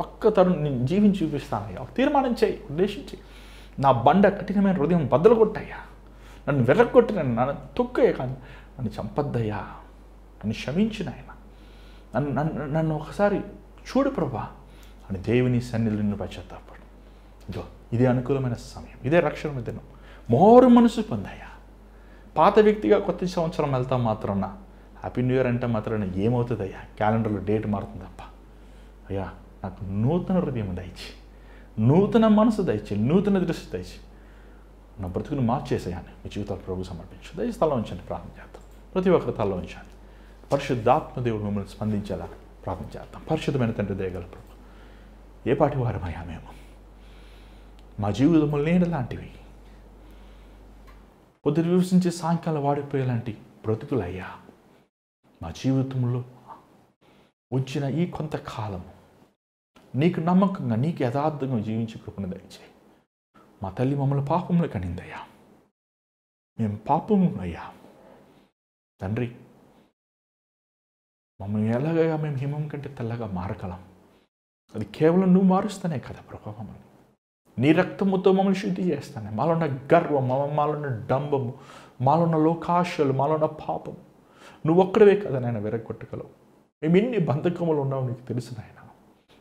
ఒక్క తరుణం నేను జీవించి చూపిస్తాను. తీర్మానం చేయి, ఉద్దేశించి నా బండ కఠినమైన హృదయం బద్దలుగొట్టయ్యా, నన్ను వెర్రగొట్టిన నన్ను తొక్కయ్య, కానీ నన్ను చంపద్దయ్యా, నన్ను క్షమించిన ఆయన, నన్ను ఒకసారి చూడు ప్రభా అని దేవుని సన్నిధిని పశ్చాత్తాపడు. ఇదో ఇదే అనుకూలమైన సమయం, ఇదే రక్షణ దినం. మోరు మనసు పొందయ్యా. పాత వ్యక్తిగా కొత్త సంవత్సరం వెళ్తాం మాత్రాన, హ్యాపీ న్యూ ఇయర్ అంటే మాత్రాన ఏమవుతుందయ్యా, క్యాలెండర్లో డేట్ మారుతుంది తప్ప. అయ్యా నాకు నూతన హృదయం దయచి, నూతన మనసు దయచి, నూతన దృష్టి దయచి, నా బ్రతుకుని మార్చేసేయాన్ని మీ జీవితాలు ప్రభు సమర్పించు. దయచేసి తల ఉంచండి, ప్రార్థన చేద్దాం. ప్రతి ఒక్కరు తల ఉంచండి. పరిశుద్ధాత్మ దేవుడు మిమ్మల్ని స్పందించేలా ప్రార్థన చేద్దాం. పరిశుద్ధమైన తండ్రి దయగల ప్రభు, ఏ పాటి వారమయ్యా మేము, మా జీవితములు నీడ లాంటివి, పొద్దున వివసించే సాయంకాలం వాడిపోయేలాంటి బ్రతుకులయ్యా. మా జీవితంలో ఉంచిన ఈ కొంతకాలము నీకు నమ్మకంగా, నీకు యథార్థంగా జీవించి కృపను దయచేయి. మా తల్లి మమ్మల్ని పాపంలో కనిందయ్యా, మేము పాపము అయ్యా తండ్రి. మమ్మల్ని ఎలాగగా మేము హిమం కంటే తెల్లగా మారగలం, అది కేవలం నువ్వు మారుస్తానే కదా ప్రభా. మమ్మల్ని నీ రక్తముతో మమ్మల్ని శుద్ధి చేస్తానే. మాలో ఉన్న గర్వం, మాలో ఉన్న డంబము, మాలో ఉన్న లోకాశలు, మాలో ఉన్న పాపం నువ్వు ఒక్కడవే కదా నాయన వెరగొట్టగలవు. మేము ఎన్ని బంధకములు ఉన్నావు నీకు తెలుసు నాయన.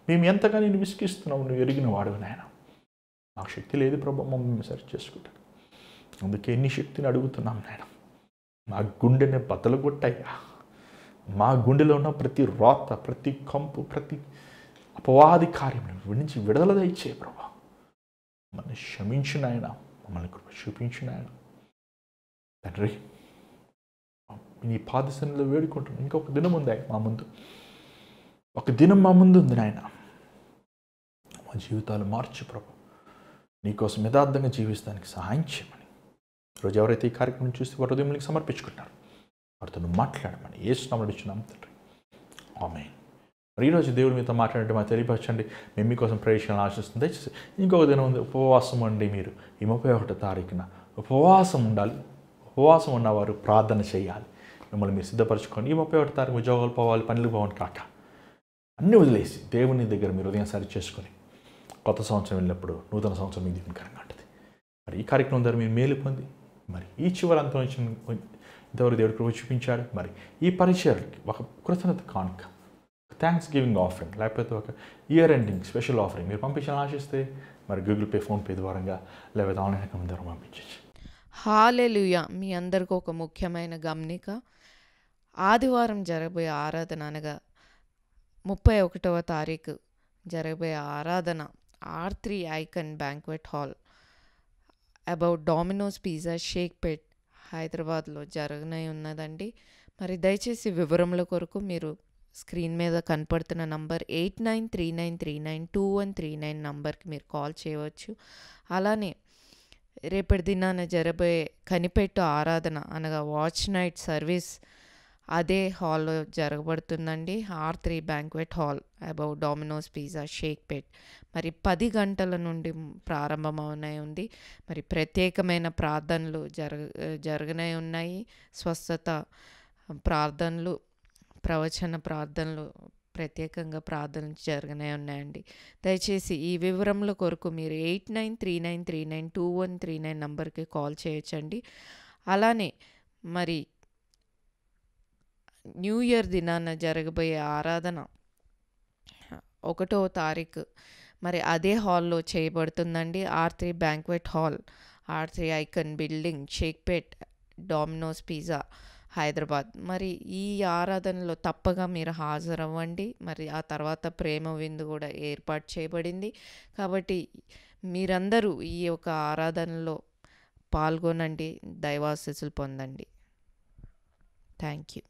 మేము ఎంతగా నేను విసిగిస్తున్నావు నువ్వు ఎరిగిన వాడు నాయన. నాకు శక్తి లేదు ప్రభా మమ్మల్ని సరి చేసుకుంటాను. అందుకే ఎన్ని శక్తిని అడుగుతున్నాం నాయన. మా గుండెని బద్దలుగొట్టయ్యా. మా గుండెలో ఉన్న ప్రతి రోత, ప్రతి కంపు, ప్రతి అపవాది కార్యం నుంచి విడుదల దయచే ప్రభా. మమ్మల్ని క్షమించిన ఆయన, మమ్మల్ని కృప చూపించిన ఆయన తండ్రి. నీ పాదశనిలో వేడుకుంటున్నాను. ఇంకొక దినం ఉంది మా ముందు, ఒక దినం మా ముందు ఉంది నాయన. మా జీవితాలు మార్చు ప్రభు, నీకోసం యథార్థంగా జీవిస్తానికి సహాయం చేయమని. ఈరోజు ఎవరైతే ఈ కార్యక్రమం చూసి వారి హృదయం నీకు సమర్పించుకుంటారు వారితో నువ్వు మాట్లాడమని యేసు నామములో ఇచ్చున్నాం తండ్రి, ఆమేన్. మరి ఈరోజు దేవుడు మీతో మాట్లాడంటే మాకు తెలియపరచండి. మేము మీకోసం ప్రవేశాలను ఆశిస్తుంది. దయచేసి ఇంకొక దినం ఉంది, ఉపవాసం అండి. మీరు ఈ 31వ తారీఖున ఉపవాసం ఉండాలి. ఉపవాసం ఉన్నవారు ప్రార్థన చేయాలి. మిమ్మల్ని మీరు సిద్ధపరచుకోండి. ఈ 31వ తారీఖు ఉద్యోగాలు పోవాలి, పనులు పోవాలి కాక అన్నీ వదిలేసి దేవుని దగ్గర మీరు ఉదయం సరి చేసుకొని కొత్త సంవత్సరం వెళ్ళినప్పుడు నూతన సంవత్సరం మీకు దీవెనకరంగా ఉంటుంది. మరి ఈ కార్యక్రమం ద్వారా మీరు మేలు పొంది మరి ఈ చివరి అంతం ఇంతవరకు దేవుడు కృప చూపించాడు. మరి ఈ పరిచయాలకి ఒక కృతజ్ఞత కానుక, థ్యాంక్స్ గివింగ్ ఆఫరింగ్, లేకపోతే ఒక ఇయర్ ఎండింగ్ స్పెషల్ ఆఫరింగ్ మీరు పంపించాలని ఆశిస్తే మరి గూగుల్ పే, ఫోన్పే ద్వారంగా లేకపోతే ఆన్లైన్ అకౌంట్ ద్వారా పంపించవచ్చు. హల్లెలూయా. మీ అందరికీ ఒక ముఖ్యమైన గమనిక. ఆదివారం జరగబోయే ఆరాధన అనగా 31వ తారీఖు జరగబోయే ఆరాధన R3 icon banquet hall about dominoes pizza Shaikpet హైదరాబాద్లో జరగనే ఉన్నదండి. మరి దయచేసి వివరముల కొరకు మీరు స్క్రీన్ మీద కనపడుతున్న నంబర్ 8939392139 నంబర్కి మీరు కాల్ చేయవచ్చు. అలానే రేపటి దినాన జరబోయే కనిపెట్టు ఆరాధన అనగా వాచ్ నైట్ సర్వీస్ అదే హాల్లో జరగబడుతుందండి. R3 banquet hall above dominoes pizza Shaikpet. మరి 10 గంటల నుండి ప్రారంభమవునే ఉంది. మరి ప్రత్యేకమైన ప్రార్థనలు జరగనే ఉన్నాయి. స్వస్థత ప్రార్థనలు, ప్రవచన ప్రార్థనలు, ప్రత్యేకంగా ప్రార్థనలు జరగనే ఉన్నాయండి. దయచేసి ఈ వివరముల కొరకు మీరు 8939392139 నంబర్కి కాల్ చేయొచ్చండి. అలానే మరి న్యూ ఇయర్ దినాన జరగబోయే ఆరాధన 1వ తారీఖు మరి అదే హాల్లో చేయబడుతుందండి. R3 banquet hall, R3 icon building, Shaikpet, dominoes pizza Hyderabad. మరి ఈ ఆరాధనలో తప్పగా మీరు హాజరవ్వండి. మరి ఆ తర్వాత ప్రేమ విందు కూడా ఏర్పాటు చేయబడింది. కాబట్టి మీరందరూ ఈ యొక్క ఆరాధనలో పాల్గొనండి, దైవాశీస్సులు పొందండి. Thank you.